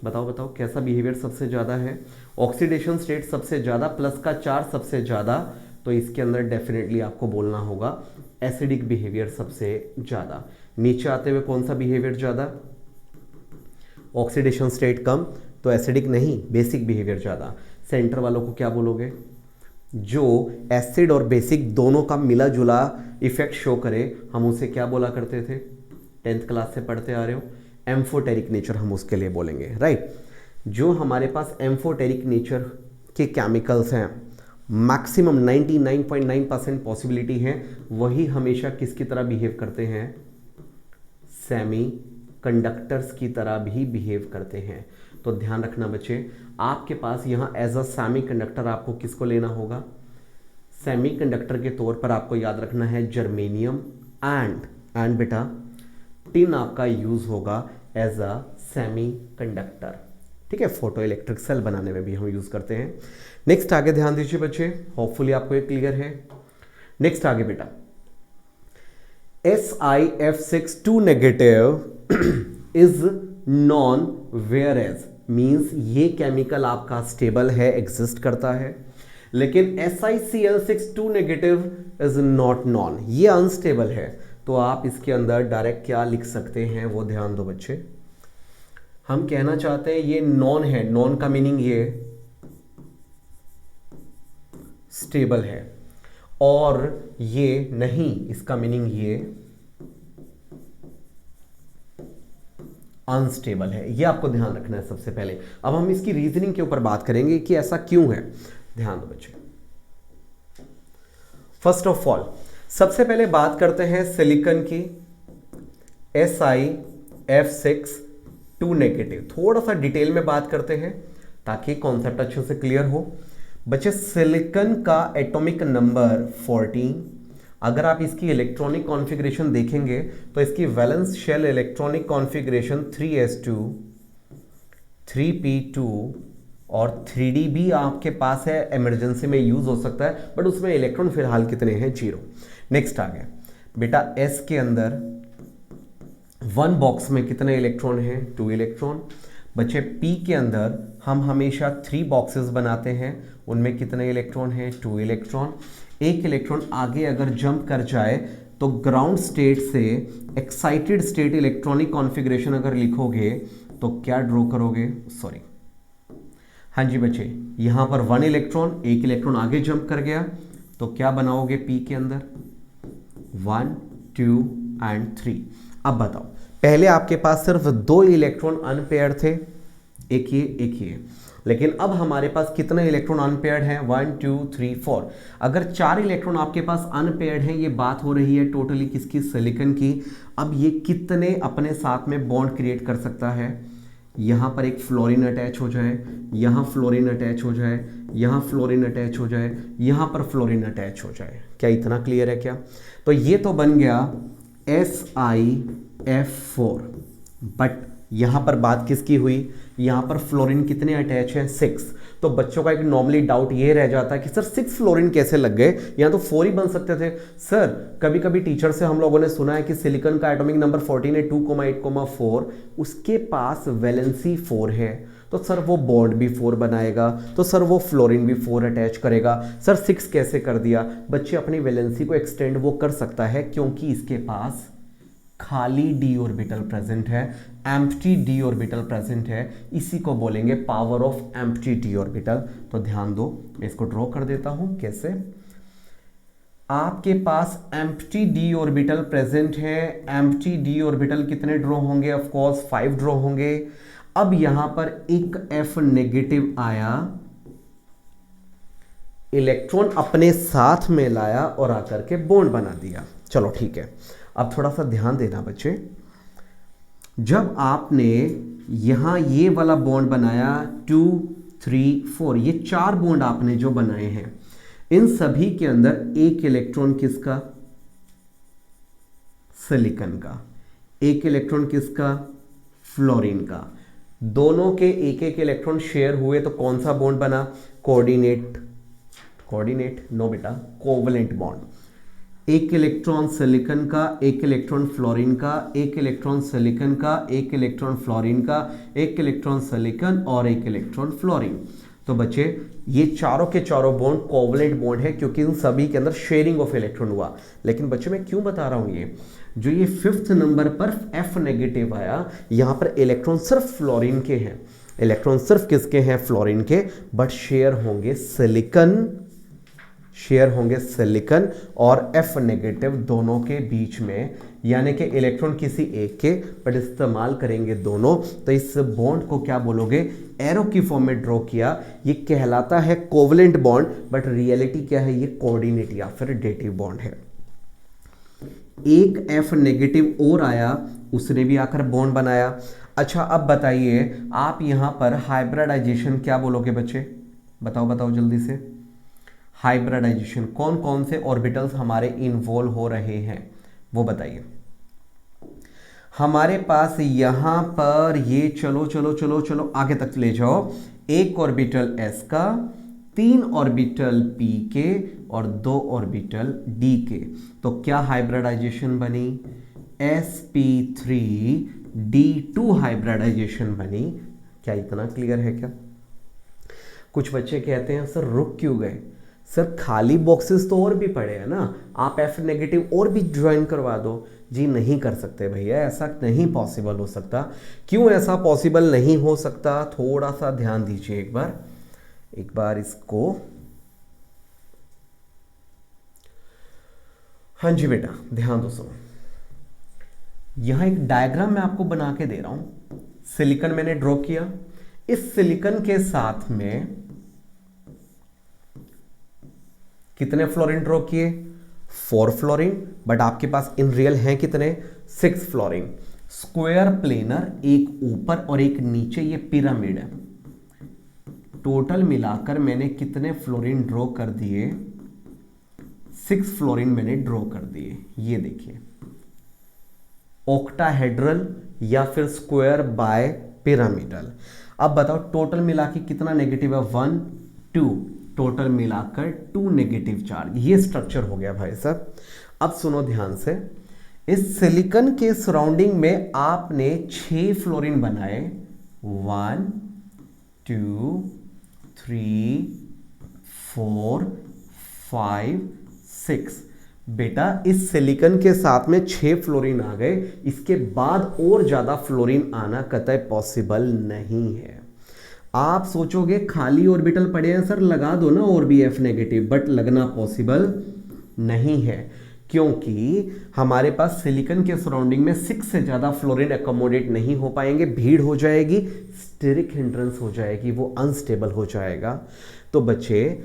बताओ बताओ कैसा बिहेवियर सबसे ज़्यादा है? ऑक्सीडेशन स्टेट सबसे ज़्यादा, प्लस का चार्ज सबसे ज़्यादा, तो इसके अंदर डेफिनेटली आपको बोलना होगा एसिडिक बिहेवियर सबसे ज़्यादा। नीचे आते हुए कौन सा बिहेवियर ज़्यादा? ऑक्सीडेशन स्टेट कम, तो एसिडिक नहीं, बेसिक बिहेवियर ज़्यादा। सेंटर वालों को क्या बोलोगे? जो एसिड और बेसिक दोनों का मिला जुला इफेक्ट शो करे, हम उसे क्या बोला करते थे? 10th क्लास से पढ़ते आ रहे हो, एम्फोटेरिक नेचर हम उसके लिए बोलेंगे, राइट। जो हमारे पास एम्फोटेरिक नेचर के केमिकल्स हैं, मैक्सिमम 99.9% पॉसिबिलिटी है वही हमेशा किसकी तरह बिहेव करते हैं? सेमी कंडक्टर्स की तरह भी बिहेव करते हैं। तो ध्यान रखना बच्चे, आपके पास यहाँ एज अ सेमी कंडक्टर आपको किसको लेना होगा? सेमी कंडक्टर के तौर पर आपको याद रखना है जर्मेनियम एंड बेटा टिन आपका यूज होगा एज अ सेमी कंडक्टर, ठीक है। फोटो इलेक्ट्रिक सेल बनाने में भी हम यूज करते हैं। नेक्स्ट आगे ध्यान दीजिए बच्चे, होपफुली आपको ये क्लियर है। नेक्स्ट आगे बेटा, SiF6 negative is non whereas, means ये केमिकल आपका स्टेबल है, एग्जिस्ट करता है, लेकिन SiCl6 negative is not non, ये अनस्टेबल है। तो आप इसके अंदर डायरेक्ट क्या लिख सकते हैं वो ध्यान दो बच्चे। हम कहना चाहते हैं ये नॉन है, नॉन का मीनिंग ये स्टेबल है, और ये नहीं, इसका मीनिंग ये अनस्टेबल है। ये आपको ध्यान रखना है सबसे पहले। अब हम इसकी रीजनिंग के ऊपर बात करेंगे कि ऐसा क्यों है। ध्यान दो बच्चे। फर्स्ट ऑफ ऑल सबसे पहले बात करते हैं सिलिकॉन की, SiF6 नेगेटिव। थोड़ा सा डिटेल में बात करते हैं ताकि कॉन्सेप्ट अच्छे से क्लियर हो। बच्चे सिलिकॉन का एटॉमिक नंबर 14, अगर आप इसकी इलेक्ट्रॉनिक कॉन्फ़िगरेशन देखेंगे तो इसकी valence shell electronic configuration 3s2, 3p2 और 3d भी आपके पास है, इमरजेंसी में यूज हो सकता है, बट उसमें इलेक्ट्रॉन फिलहाल कितने हैं? 0। नेक्स्ट आ गया बेटा, s के अंदर 1 बॉक्स में कितने इलेक्ट्रॉन हैं? 2 इलेक्ट्रॉन। बच्चे p के अंदर हम हमेशा 3 बॉक्सेस बनाते हैं, उनमें कितने इलेक्ट्रॉन हैं? 2 इलेक्ट्रॉन। एक इलेक्ट्रॉन आगे अगर जंप कर जाए तो ग्राउंड स्टेट से एक्साइटेड स्टेट इलेक्ट्रॉनिक कॉन्फ़िगरेशन अगर लिखोगे तो क्या ड्रॉ करोगे? सॉरी, हाँ जी बच्चे, यहां पर 1 इलेक्ट्रॉन, एक इलेक्ट्रॉन आगे जंप कर गया तो क्या बनाओगे p के अंदर? 1, 2 एंड 3। अब बताओ, पहले आपके पास सिर्फ 2 इलेक्ट्रॉन अनपेयर्ड थे, एक ये, लेकिन अब हमारे पास कितने इलेक्ट्रॉन अनपेयर्ड हैं? 1, 2, 3, 4। अगर 4 इलेक्ट्रॉन आपके पास अनपेयर्ड हैं, ये बात हो रही है टोटली किसकी? सिलिकॉन की। अब ये कितने अपने साथ में बॉन्ड क्रिएट कर सकता है? यहाँ पर एक फ्लोरीन अटैच हो जाए, यहाँ फ्लोरीन अटैच हो जाए, यहाँ फ्लोरीन अटैच हो जाए, यहाँ पर फ्लोरीन अटैच हो जाए। क्या इतना क्लियर है क्या? तो ये तो बन गया SiF4, बट यहाँ पर बात किसकी हुई? यहाँ पर फ्लोरीन कितने अटैच हैं? 6। तो बच्चों का एक नॉर्मली डाउट ये रह जाता है कि सर 6 फ्लोरीन कैसे लग गए? यहाँ तो 4 ही बन सकते थे। सर कभी कभी टीचर से हम लोगों ने सुना है कि सिलिकॉन का एटॉमिक नंबर 14 है, 2,8,4, उसके पास वैलेंसी 4 है, तो सर वो बॉन्ड भी 4 बनाएगा, तो सर वो फ्लोरीन भी 4 अटैच करेगा। सर 6 कैसे कर दिया? बच्चे अपनी वैलेंसी को एक्सटेंड वो कर सकता है क्योंकि इसके पास खाली d ऑर्बिटल प्रेजेंट है, एम्प्टी d ऑर्बिटल प्रेजेंट है, इसी को बोलेंगे power of empty d orbital. तो ध्यान दो, मैं इसको ड्रॉ कर देता हूं। कैसे? आपके पास एम्प्टी d ऑर्बिटल प्रेजेंट है, एम्प्टी d ऑर्बिटल कितने ड्रॉ होंगे? ऑफ कोर्स 5 ड्रॉ होंगे। अब यहां पर एक F नेगेटिव आया, इलेक्ट्रॉन अपने साथ में लाया और आकर के बॉन्ड बना दिया। चलो ठीक है, अब थोड़ा सा ध्यान देना बच्चे, जब आपने यहां ये वाला बॉन्ड बनाया 2, 3, 4, ये 4 बॉन्ड आपने जो बनाए हैं, इन सभी के अंदर एक इलेक्ट्रॉन किसका? सिलिकॉन का। एक इलेक्ट्रॉन किसका? फ्लोरीन का। दोनों के एक एक इलेक्ट्रॉन शेयर हुए तो कौन सा बॉन्ड बना? कोऑर्डिनेट कोऑर्डिनेट नो बेटा, कोवलेंट बॉन्ड। एक इलेक्ट्रॉन सिलिकॉन का, एक इलेक्ट्रॉन फ्लोरीन का, एक इलेक्ट्रॉन सिलिकॉन का, एक इलेक्ट्रॉन फ्लोरीन का, एक इलेक्ट्रॉन सिलिकॉन और एक इलेक्ट्रॉन फ्लोरीन। तो बच्चे ये चारों के चारों बॉन्ड कोवलेंट बॉन्ड है क्योंकि इन सभी के अंदर शेयरिंग ऑफ इलेक्ट्रॉन हुआ। लेकिन बच्चे मैं क्यों बता रहा हूं ये, जो ये 5th नंबर पर F नेगेटिव आया, यहां पर इलेक्ट्रॉन सिर्फ फ्लोरीन के हैं, इलेक्ट्रॉन सिर्फ किसके हैं, फ्लोरीन के, बट शेयर होंगे सिलिकॉन और F नेगेटिव दोनों के बीच में, यानी कि इलेक्ट्रॉन किसी एक के बट इस्तेमाल करेंगे दोनों। तो इस बॉन्ड को क्या बोलोगे, एरो की फॉर्म में ड्रॉ किया, ये कहलाता है कोवलेंट बॉन्ड, बट रियलिटी क्या है, ये कोऑर्डिनेट या फिर डेटिव बॉन्ड है। एक F नेगेटिव और आया, उसने भी आकर बॉन्ड बनाया। अच्छा अब बताइए आप यहां पर हाइब्रिडाइजेशन क्या बोलोगे बच्चे, बताओ जल्दी से। हाइब्रिडाइजेशन कौन कौन से ऑर्बिटल्स हमारे इन्वॉल्व हो रहे हैं वो बताइए। हमारे पास यहां पर ये चलो आगे तक ले जाओ, एक ऑर्बिटल s का, 3 ऑर्बिटल p के और 2 ऑर्बिटल d के। तो क्या हाइब्रिडाइजेशन बनी, sp3d2 हाइब्रिडाइजेशन बनी। क्या इतना क्लियर है क्या? कुछ बच्चे कहते हैं सर रुक क्यों गए, सर खाली बॉक्सेस तो और भी पड़े हैं ना, आप F नेगेटिव और भी ज्वाइन करवा दो। जी नहीं कर सकते भैया, ऐसा नहीं पॉसिबल हो सकता। क्यों ऐसा पॉसिबल नहीं हो सकता, थोड़ा सा ध्यान दीजिए एक बार इसको। हाँ जी बेटा ध्यान दो सुनो, यहां एक डायग्राम मैं आपको बना के दे रहा हूं। सिलिकॉन मैंने ड्रॉ किया, इस सिलिकॉन के साथ में कितने फ्लोरीन ड्रॉ किए, 4 फ्लोरीन, बट आपके पास इन रियल हैं कितने, 6 फ्लोरीन। स्क्वायर प्लेनर, एक ऊपर और एक नीचे, ये पिरामिड है। टोटल मिलाकर मैंने कितने फ्लोरीन ड्रॉ कर दिए, 6 फ्लोरीन मैंने ड्रॉ कर दिए। ये देखिए ऑक्टाहेड्रल या फिर स्क्वायर बाय पिरामिडल। अब बताओ टोटल मिला के कितना नेगेटिव है, 1 2, टोटल मिलाकर 2 नेगेटिव चार्ज। ये स्ट्रक्चर हो गया भाई साहब। अब सुनो ध्यान से, इस सिलिकॉन के सराउंडिंग में आपने 6 फ्लोरीन बनाए, 1 2 3 4 5 6। बेटा इस सिलिकॉन के साथ में 6 फ्लोरीन आ गए, इसके बाद और ज्यादा फ्लोरीन आना कतई पॉसिबल नहीं है। आप सोचोगे खाली ऑर्बिटल पड़े हैं सर लगा दो ना और भी F नेगेटिव, बट लगना पॉसिबल नहीं है क्योंकि हमारे पास सिलिकॉन के सराउंडिंग में 6 से ज्यादा फ्लोरीन एकोमोडेट नहीं हो पाएंगे, भीड़ हो जाएगी, स्टेरिक हिंड्रेंस हो जाएगी, वो अनस्टेबल हो जाएगा। तो बच्चे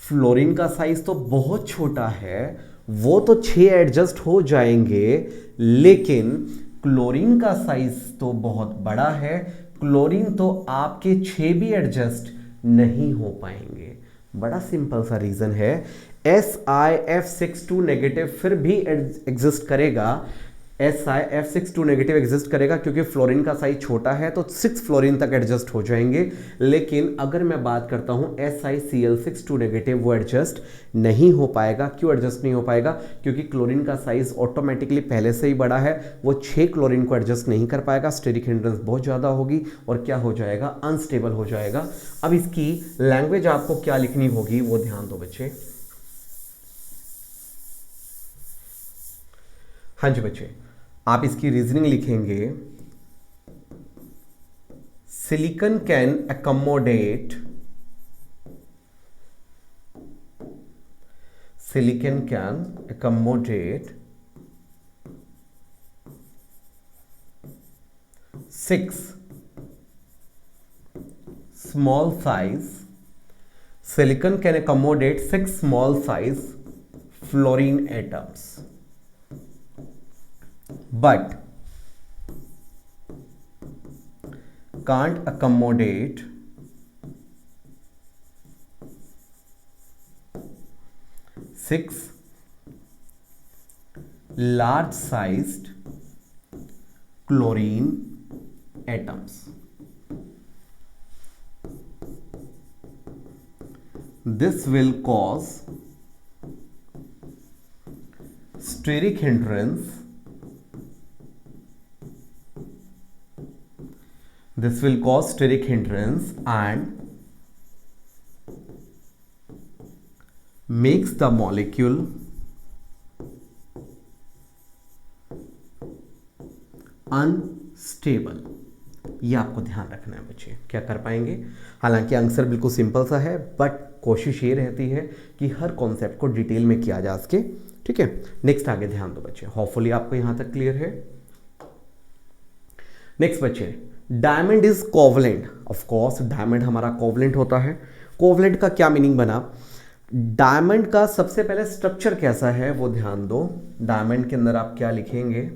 फ्लोरीन का साइज तो बहुत छोटा है, वो तो 6 एडजस्ट हो जाएंगे, लेकिन क्लोरीन का साइज तो बहुत बड़ा है, क्लोरीन तो आपके 6 भी एडजस्ट नहीं हो पाएंगे। बड़ा सिंपल सा रीजन है, SiF62 नेगेटिव फिर भी एग्जिस्ट करेगा, SiF62 नेगेटिव एग्जिस्ट करेगा क्योंकि फ्लोरीन का साइज छोटा है, तो 6 फ्लोरीन तक एडजस्ट हो जाएंगे। लेकिन अगर मैं बात करता हूं SiCl62 नेगेटिव, वो एडजस्ट नहीं हो पाएगा। क्यों एडजस्ट नहीं हो पाएगा, क्योंकि क्लोरीन का साइज ऑटोमेटिकली पहले से ही बड़ा है, वो 6 क्लोरीन को एडजस्ट नहीं कर पाएगा, स्टेरिक हिंड्रेंस बहुत ज्यादा होगी और क्या हो जाएगा, अनस्टेबल हो जाएगा। अब इसकी लैंग्वेज आपको क्या लिखनी होगी वो ध्यान दो बच्चे। हाँ जी बच्चे, आप इसकी रीजनिंग लिखेंगे, silicon can accommodate 6 small size, silicon can accommodate 6 small size fluorine atoms, but can't accommodate 6 large sized chlorine atoms। This will cause steric hindrance, this will cause steric hindrance and makes the molecule unstable। ये आपको ध्यान रखना है बच्चे, क्या कर पाएंगे। हालांकि आंसर बिल्कुल सिंपल सा है, बट कोशिश ये रहती है कि हर कॉन्सेप्ट को डिटेल में किया जा सके। ठीक है, नेक्स्ट आगे ध्यान दो बच्चे, होपफुली आपको यहां तक क्लियर है। नेक्स्ट बच्चे, diamond is covalent. Of course diamond हमारा कोवलेंट होता है। कोवलेंट का क्या मीनिंग बना, डायमंड का सबसे पहले स्ट्रक्चर कैसा है वो ध्यान दो। डायमंड के अंदर आप क्या लिखेंगे,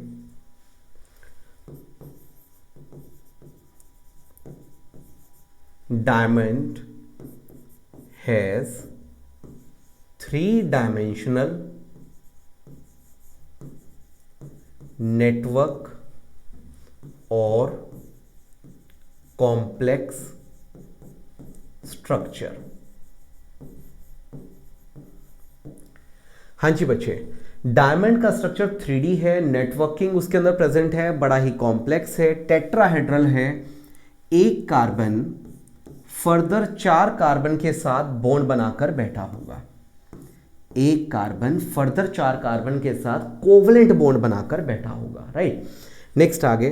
डायमंड हैज 3-डायमेंशनल नेटवर्क और कॉम्प्लेक्स स्ट्रक्चर। हाँ जी बच्चे, डायमंड का स्ट्रक्चर 3D है, नेटवर्किंग उसके अंदर प्रेजेंट है, बड़ा ही कॉम्प्लेक्स है, टेट्राहेड्रल है, एक कार्बन फर्दर 4 कार्बन के साथ बॉन्ड बनाकर बैठा होगा। एक कार्बन फर्दर 4 कार्बन के साथ कोवलेंट बॉन्ड बनाकर बैठा होगा, राइट। नेक्स्ट आगे,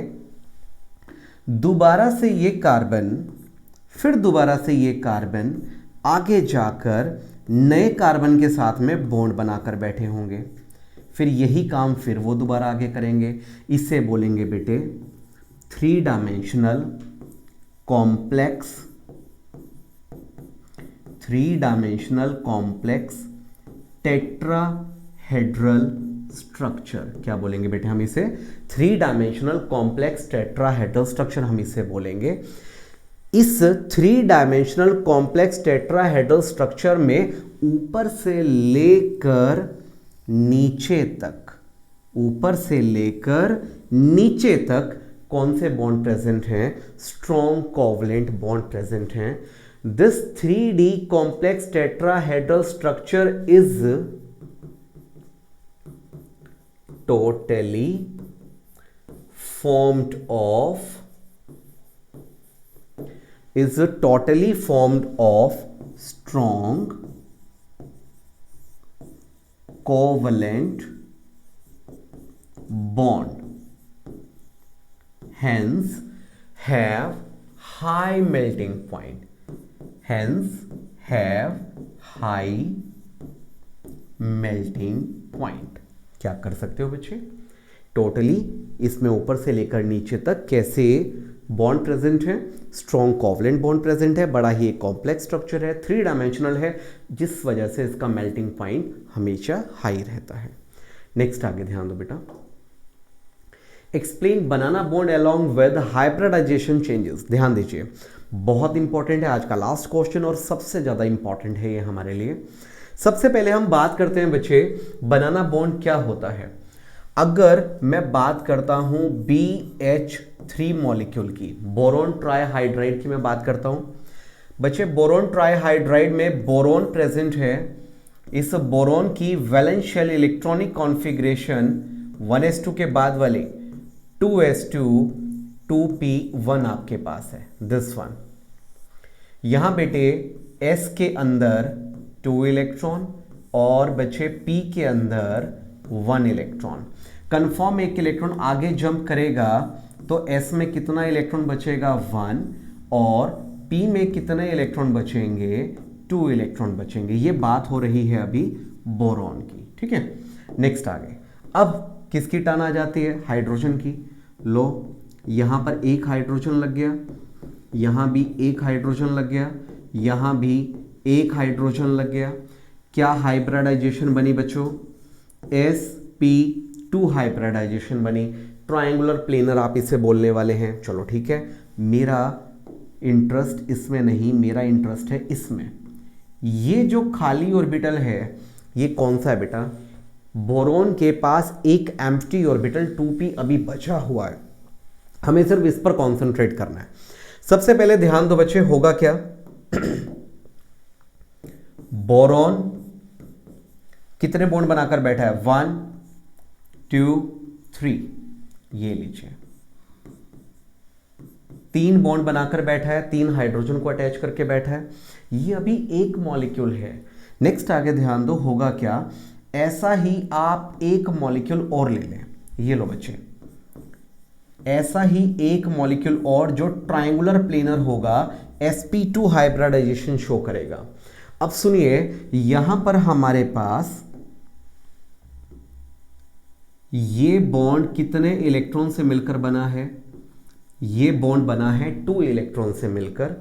दोबारा से ये कार्बन, फिर दोबारा से ये कार्बन आगे जाकर नए कार्बन के साथ में बॉन्ड बनाकर बैठे होंगे, फिर यही काम फिर वो दोबारा आगे करेंगे। इसे बोलेंगे बेटे 3-डायमेंशनल कॉम्प्लेक्स, 3-डायमेंशनल कॉम्प्लेक्स टेट्राहेड्रल स्ट्रक्चर। क्या बोलेंगे बेटे हम इसे, 3-डायमेंशनल कॉम्प्लेक्स टेट्राहेड्रल स्ट्रक्चर हम इसे बोलेंगे। इस 3-डायमेंशनल कॉम्प्लेक्स टेट्राहेड्रल स्ट्रक्चर में ऊपर से लेकर नीचे तक, ऊपर से लेकर नीचे तक कौन से बॉन्ड प्रेजेंट हैं, स्ट्रॉन्ग कोवलेंट बॉन्ड प्रेजेंट हैं। This 3D complex tetrahedral structure is totally formed of strong covalent bond, hence have high melting point, hence have high melting point। क्या कर सकते हो बच्चे, टोटली इसमें ऊपर से लेकर नीचे तक कैसे बॉन्ड प्रेजेंट है, स्ट्रॉन्ग कोवलेंट बॉन्ड प्रेजेंट है, बड़ा ही एक कॉम्प्लेक्स स्ट्रक्चर है, 3-डायमेंशनल है, जिस वजह से इसका मेल्टिंग पॉइंट हमेशा हाई रहता है। नेक्स्ट आगे ध्यान दो बेटा, explain banana bond along with hybridization changes. ध्यान दीजिए, बहुत इंपॉर्टेंट है, आज का लास्ट क्वेश्चन और सबसे ज्यादा इंपॉर्टेंट है ये हमारे लिए। सबसे पहले हम बात करते हैं बच्चे बनाना बॉन्ड क्या होता है। अगर मैं बात करता हूं BH3 मॉलिक्यूल की, बोरोन ट्राइहाइड्राइड की मैं बात करता हूं बच्चे, बोरोन ट्राइहाइड्राइड में बोरोन प्रेजेंट है। इस बोरोन की valence shell electronic configuration 1s2 के बाद वाली 2s2 2p1 आपके पास है, दिस वन। यहां बेटे S के अंदर 2 इलेक्ट्रॉन और बच्चे P के अंदर 1 इलेक्ट्रॉन। कंफर्म एक इलेक्ट्रॉन आगे जंप करेगा तो S में कितना इलेक्ट्रॉन बचेगा, 1, और P में कितने इलेक्ट्रॉन बचेंगे, 2 इलेक्ट्रॉन बचेंगे। ये बात हो रही है अभी बोरॉन की, ठीक है। नेक्स्ट आगे, अब किसकी टर्न आ जाती है, हाइड्रोजन की। लो यहां पर एक हाइड्रोजन लग गया, यहां भी एक हाइड्रोजन लग गया, यहां भी एक हाइड्रोजन लग गया। क्या हाइब्रिडाइजेशन बनी बच्चों, sp2 हाइब्रिडाइजेशन बनी। ट्रायंगुलर प्लेनर आप इसे बोलने वाले हैं, चलो ठीक है। मेरा इंटरेस्ट इसमें नहीं, मेरा इंटरेस्ट है इसमें। ये जो खाली ऑर्बिटल है ये कौन सा है बेटा, बोरोन के पास एक एम्प्टी ऑर्बिटल 2p अभी बचा हुआ है, हमें सिर्फ इस पर कॉन्सेंट्रेट करना है। सबसे पहले ध्यान दो बच्चे, होगा क्या बोरॉन कितने बॉन्ड बनाकर बैठा है, 1 2 3, ये लीजिए 3 बॉन्ड बनाकर बैठा है, 3 हाइड्रोजन को अटैच करके बैठा है। ये अभी एक मॉलिक्यूल है। नेक्स्ट आगे ध्यान दो, होगा क्या, ऐसा ही आप एक मॉलिक्यूल और ले लें, ये लो बच्चे, ऐसा ही एक मॉलिक्यूल और जो ट्रायंगुलर प्लेनर होगा, sp2 हाइब्रिडाइजेशन शो करेगा। अब सुनिए, यहां पर हमारे पास ये बॉन्ड कितने इलेक्ट्रॉन से मिलकर बना है, ये बॉन्ड बना है 2 इलेक्ट्रॉन से मिलकर,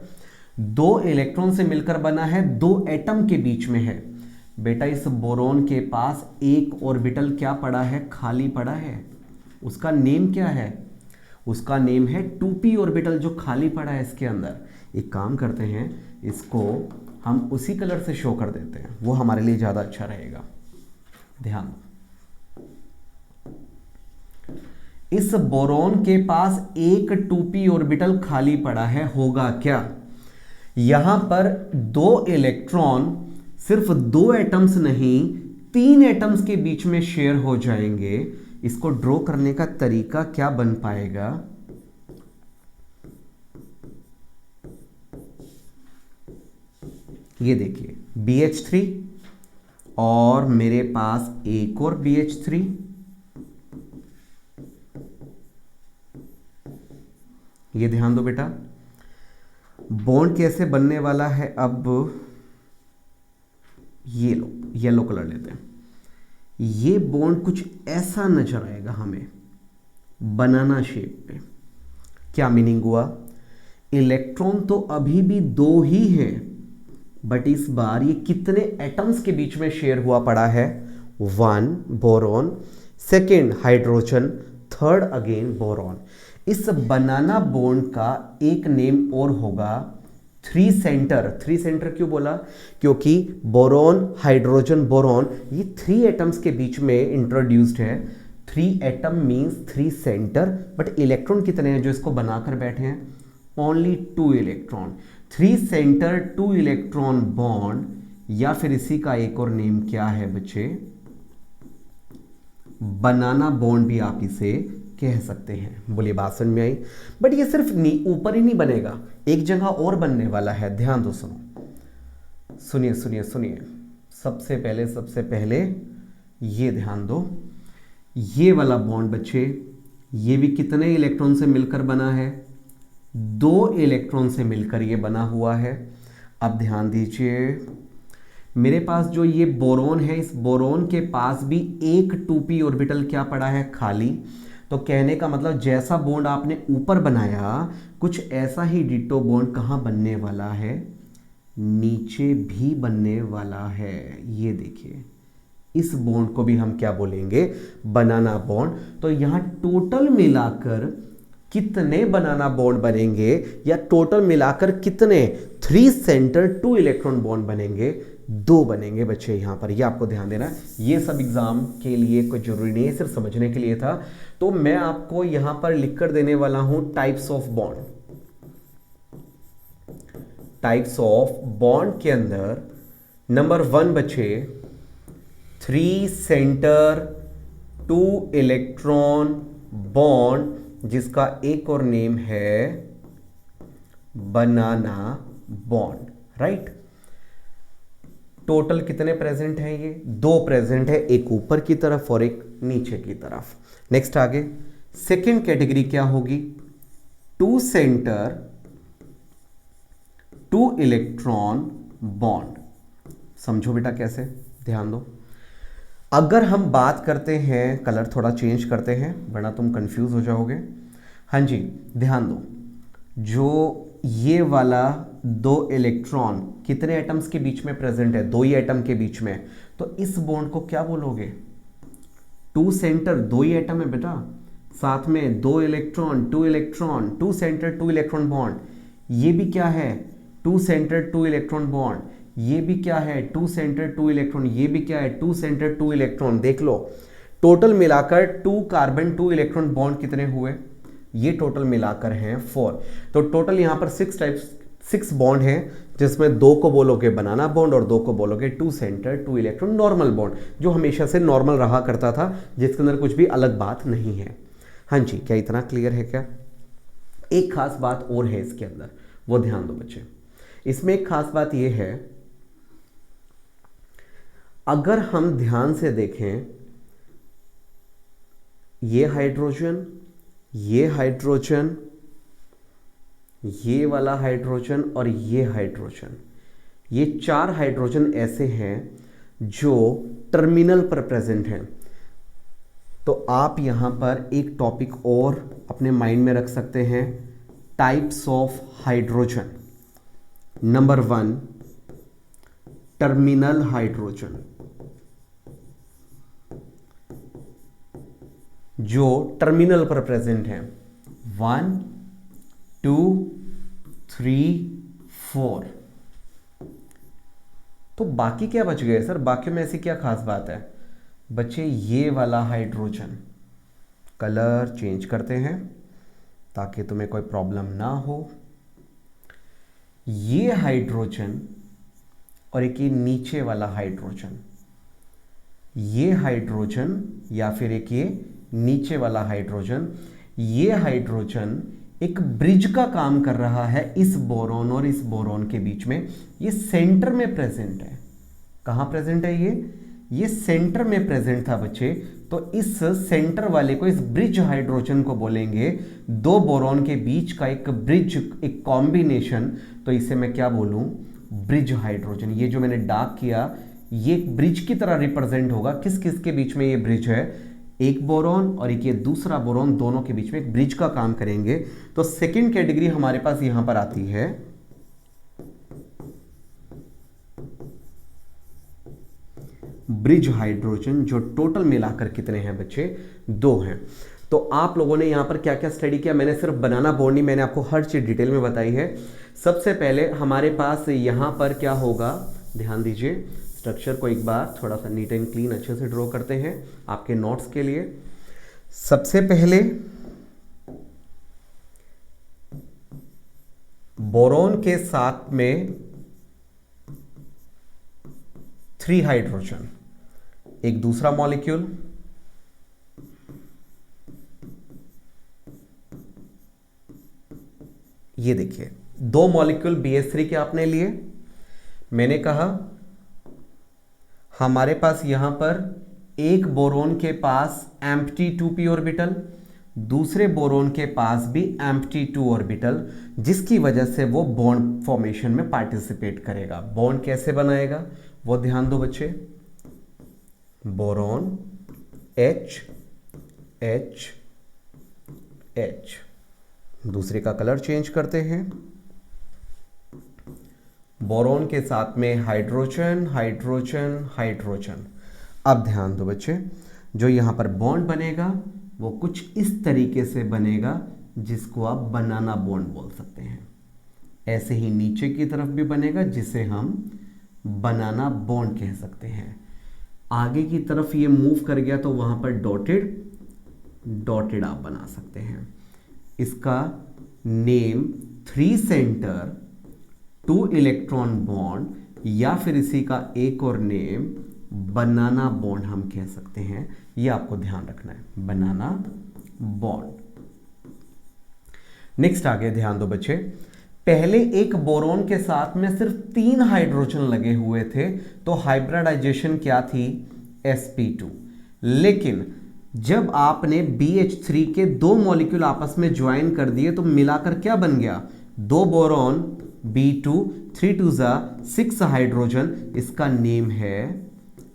2 इलेक्ट्रॉन से मिलकर बना है, 2 एटम के बीच में है। बेटा इस बोरॉन के पास एक ऑर्बिटल क्या पड़ा है, खाली पड़ा है, उसका नेम क्या है, उसका नेम है 2p ऑर्बिटल जो खाली पड़ा है इसके अंदर। एक काम करते हैं, इसको हम उसी कलर से शो कर देते हैं, वो हमारे लिए ज्यादा अच्छा रहेगा। ध्यान, इस बोरॉन के पास एक 2p ऑर्बिटल खाली पड़ा है, होगा क्या, यहां पर 2 इलेक्ट्रॉन सिर्फ 2 एटम्स नहीं 3 एटम्स के बीच में शेयर हो जाएंगे। इसको ड्रॉ करने का तरीका क्या बन पाएगा, ये देखिए BH3 और मेरे पास एक और BH3, ये ध्यान दो बेटा, बॉन्ड कैसे बनने वाला है। अब ये लो, येलो कलर लेते हैं, ये बॉन्ड कुछ ऐसा नजर आएगा हमें, बनाना शेप पे। क्या मीनिंग हुआ, इलेक्ट्रॉन तो अभी भी 2 ही हैं, बट इस बार ये कितने एटम्स के बीच में शेयर हुआ पड़ा है, 1 boron, second hydrogen, third again boron. इस बनाना बॉन्ड का एक नेम और होगा 3 सेंटर। 3 सेंटर क्यों बोला, क्योंकि बोरॉन हाइड्रोजन बोरॉन ये 3 एटम्स के बीच में इंट्रोड्यूस्ड है। 3 atom means 3 centre, but electron कितने हैं जो इसको बनाकर बैठे हैं, only 2 electron. 3 centre 2 electron bond, या फिर इसी का एक और नेम क्या है बच्चे, बनाना बॉन्ड भी आप इसे कह सकते हैं। बोलिए बात समझ में आई। बट ये सिर्फ ऊपर ही नहीं बनेगा, एक जगह और बनने वाला है। ध्यान दो, सुनो, सुनिए सुनिए सुनिए, सबसे पहले ये ध्यान दो, ये वाला बॉन्ड बच्चे, ये भी कितने इलेक्ट्रॉन से मिलकर बना है, 2 इलेक्ट्रॉन से मिलकर ये बना हुआ है। अब ध्यान दीजिए, मेरे पास जो ये बोरॉन है, इस बोरॉन के पास भी एक 2p ऑर्बिटल क्या पड़ा है, खाली। तो कहने का मतलब जैसा बॉन्ड आपने ऊपर बनाया, कुछ ऐसा ही डिटो बॉन्ड कहाँ बनने वाला है, नीचे भी बनने वाला है। ये देखिए, इस बॉन्ड को भी हम क्या बोलेंगे, बनाना बॉन्ड। तो यहां टोटल मिलाकर कितने बनाना बॉन्ड बनेंगे, या टोटल मिलाकर कितने 3 सेंटर 2 इलेक्ट्रॉन बॉन्ड बनेंगे, 2 बनेंगे बच्चे यहां पर। ये आपको ध्यान देना है, ये सब एग्जाम के लिए कोई जरूरी नहीं है, सिर्फ समझने के लिए था। तो मैं आपको यहां पर लिखकर देने वाला हूं types of bond. Types of bond के अंदर नंबर 1 बच्चे 3 सेंटर 2 इलेक्ट्रॉन बॉन्ड, जिसका एक और नेम है बनाना बॉन्ड, राइट। टोटल कितने प्रेजेंट हैं, ये 2 प्रेजेंट है, एक ऊपर की तरफ और एक नीचे की तरफ। नेक्स्ट आगे सेकेंड कैटेगरी क्या होगी, 2 सेंटर 2 इलेक्ट्रॉन बॉन्ड। समझो बेटा कैसे, ध्यान दो। अगर हम बात करते हैं, कलर थोड़ा चेंज करते हैं वरना तुम कंफ्यूज हो जाओगे। हाँ जी, ध्यान दो, जो ये वाला 2 इलेक्ट्रॉन कितने एटम्स के बीच में प्रेजेंट है, 2 ही एटम के बीच में। तो इस बॉन्ड को क्या बोलोगे, 2 सेंटर 2 ही एटम है बेटा, साथ में 2 electron 2 electron, 2 centre 2 electron bond. ये भी क्या है, 2 सेंटर 2 इलेक्ट्रॉन बॉन्ड। ये भी क्या है, 2 सेंटर 2 इलेक्ट्रॉन। ये भी क्या है, 2 सेंटर 2 इलेक्ट्रॉन। देख लो, टोटल मिलाकर 2 कार्बन 2 इलेक्ट्रॉन बॉन्ड कितने हुए, ये टोटल मिलाकर हैं 4। तो टोटल यहां पर 6 टाइप्स 6 बॉन्ड है, जिसमें 2 को बोलोगे बनाना बॉन्ड और 2 को बोलोगे 2 सेंटर 2 इलेक्ट्रॉन नॉर्मल बॉन्ड, जो हमेशा से नॉर्मल रहा करता था, जिसके अंदर कुछ भी अलग बात नहीं है। हाँ जी, क्या इतना क्लियर है क्या? एक खास बात और है इसके अंदर, वो ध्यान दो बच्चे। इसमें एक खास बात यह है, अगर हम ध्यान से देखें, ये हाइड्रोजन, ये हाइड्रोजन, ये वाला हाइड्रोजन और ये हाइड्रोजन, ये 4 हाइड्रोजन ऐसे हैं जो टर्मिनल पर प्रेजेंट हैं। तो आप यहां पर एक टॉपिक और अपने माइंड में रख सकते हैं, types of hydrogen. Number 1, terminal hydrogen, जो टर्मिनल पर प्रेजेंट है। 1 2 3 4। तो बाकी क्या बच गए सर? बाकी में ऐसी क्या खास बात है? बच्चे ये वाला हाइड्रोजन, कलर चेंज करते हैं ताकि तुम्हें कोई प्रॉब्लम ना हो। ये हाइड्रोजन और एक ये नीचे वाला हाइड्रोजन, ये हाइड्रोजन या फिर एक ये नीचे वाला हाइड्रोजन, ये हाइड्रोजन एक ब्रिज का काम कर रहा है इस बोरॉन और इस बोरॉन के बीच में। ये सेंटर में प्रेजेंट है। कहां प्रेजेंट है? ये सेंटर में प्रेजेंट था बच्चे। तो इस सेंटर वाले को, इस ब्रिज हाइड्रोजन को बोलेंगे 2 बोरॉन के बीच का एक ब्रिज, एक कॉम्बिनेशन। तो इसे मैं क्या बोलूं? Bridge hydrogen. ये जो मैंने डार्क किया, ये एक ब्रिज की तरह रिप्रेजेंट होगा। किस किस के बीच में ये ब्रिज है? एक बोरॉन और एक ये दूसरा बोरॉन, दोनों के बीच में एक ब्रिज का काम करेंगे। तो सेकंड कैटेगरी हमारे पास यहां पर आती है ब्रिज हाइड्रोजन, जो टोटल मिलाकर कितने हैं बच्चे? 2 हैं। तो आप लोगों ने यहां पर क्या क्या स्टडी किया? मैंने सिर्फ बनाना बॉन्ड नहीं, मैंने आपको हर चीज डिटेल में बताई है। सबसे पहले हमारे पास यहां पर क्या होगा, ध्यान दीजिए। स्ट्रक्चर को एक बार थोड़ा सा नीट एंड क्लीन अच्छे से ड्रॉ करते हैं आपके नोट्स के लिए। सबसे पहले बोरॉन के साथ में 3 हाइड्रोजन, एक दूसरा मॉलिक्यूल, ये देखिए 2 मॉलिक्यूल BH3 के आपने लिए। मैंने कहा हमारे पास यहां पर एक बोरॉन के पास एम्प्टी 2p ऑर्बिटल, दूसरे बोरॉन के पास भी एम्प्टी 2 ऑर्बिटल, जिसकी वजह से वो बॉन्ड फॉर्मेशन में पार्टिसिपेट करेगा। बॉन्ड कैसे बनाएगा वो ध्यान दो बच्चे। बोरॉन H H H, दूसरे का कलर चेंज करते हैं। बोरॉन के साथ में हाइड्रोजन हाइड्रोजन हाइड्रोजन। अब ध्यान दो बच्चे, जो यहां पर बॉन्ड बनेगा वो कुछ इस तरीके से बनेगा, जिसको आप बनाना बॉन्ड बोल सकते हैं। ऐसे ही नीचे की तरफ भी बनेगा, जिसे हम बनाना बॉन्ड कह सकते हैं। आगे की तरफ ये मूव कर गया तो वहां पर डॉटेड डॉटेड आप बना सकते हैं। इसका नेम 3 सेंटर 2 इलेक्ट्रॉन बॉन्ड, या फिर इसी का एक और नेम बनाना बॉन्ड हम कह सकते हैं। ये आपको ध्यान रखना है, बनाना बॉन्ड। नेक्स्ट आगे ध्यान दो बच्चे। पहले एक बोरॉन के साथ में सिर्फ 3 हाइड्रोजन लगे हुए थे, तो हाइब्रिडाइजेशन क्या थी? sp2। लेकिन जब आपने BH3 के 2 मॉलिक्यूल आपस में ज्वाइन कर दिए तो मिलाकर क्या बन गया? 2 बोरॉन B2, 3 2 6 हाइड्रोजन। इसका नेम है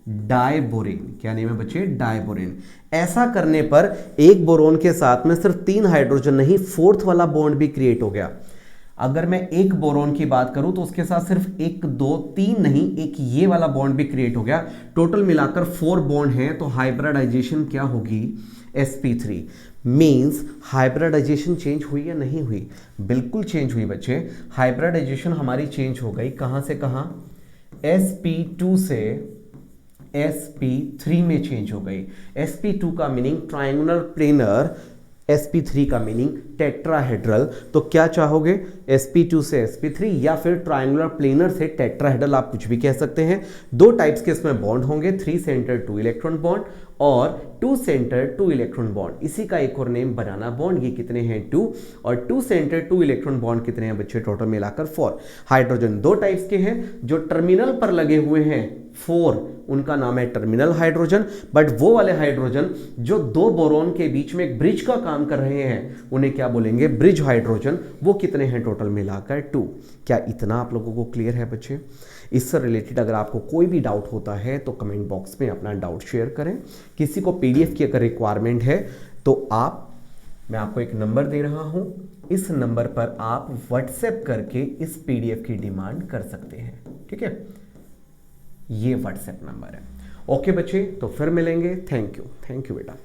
डायबोरेन। क्या नेम है बच्चे? डायबोरेन। ऐसा करने पर एक बोरॉन के साथ में सिर्फ 3 हाइड्रोजन नहीं, 4th वाला बॉन्ड भी क्रिएट हो गया। अगर मैं एक बोरॉन की बात करूं तो उसके साथ सिर्फ 1 2 3 नहीं, एक ये वाला बॉन्ड भी क्रिएट हो गया। टोटल मिलाकर 4 बॉन्ड हैं। तो हाइब्रिडाइजेशन क्या होगी? sp3। मीन्स हाइब्रिडाइजेशन चेंज हुई या नहीं हुई? बिल्कुल चेंज हुई बच्चे। हाइब्रिडाइजेशन हमारी चेंज हो गई। कहां से कहां? sp2 से sp3 में चेंज हो गई। sp2 का मीनिंग ट्रायंगुलर प्लेनर sp3 का मीनिंग टेट्राहेड्रल, तो क्या चाहोगे, sp2 से sp3 या फिर ट्रायंगुलर प्लेनर से टेट्राहेड्रल, आप कुछ भी कह सकते हैं। दो टाइप्स के इसमें बॉन्ड होंगे, 3 सेंटर 2 इलेक्ट्रॉन बॉन्ड और 2 सेंटर 2 इलेक्ट्रॉन बॉन्ड, इसी का एक और नेम बनाना बॉन्ड। ये कितने हैं 2, और 2 सेंटर 2 इलेक्ट्रॉन बॉन्ड कितने हैं बच्चे, टोटल मिलाकर 4। हाइड्रोजन दो टाइप्स के हैं, जो टर्मिनल पर लगे हुए हैं 4, उनका नाम है टर्मिनल हाइड्रोजन, बट वो वाले हाइड्रोजन जो दो बोरॉन के बीच में एक ब्रिज का काम कर रहे हैं उन्हें क्या बोलेंगे, ब्रिज हाइड्रोजन। वो कितने हैं टोटल मिलाकर 2। क्या इतना आप लोगों को क्लियर है बच्चे? इससे रिलेटेड अगर आपको कोई भी डाउट होता है तो कमेंट बॉक्स में अपना डाउट शेयर करें। किसी को पीडीएफ की अगर रिक्वायरमेंट है तो मैं आपको एक नंबर दे रहा हूं, इस नंबर पर आप व्हाट्सएप करके इस पीडीएफ की डिमांड कर सकते हैं, ठीक है? ये व्हाट्सएप नंबर है। ओके बच्चे, तो फिर मिलेंगे। थैंक यू बेटा।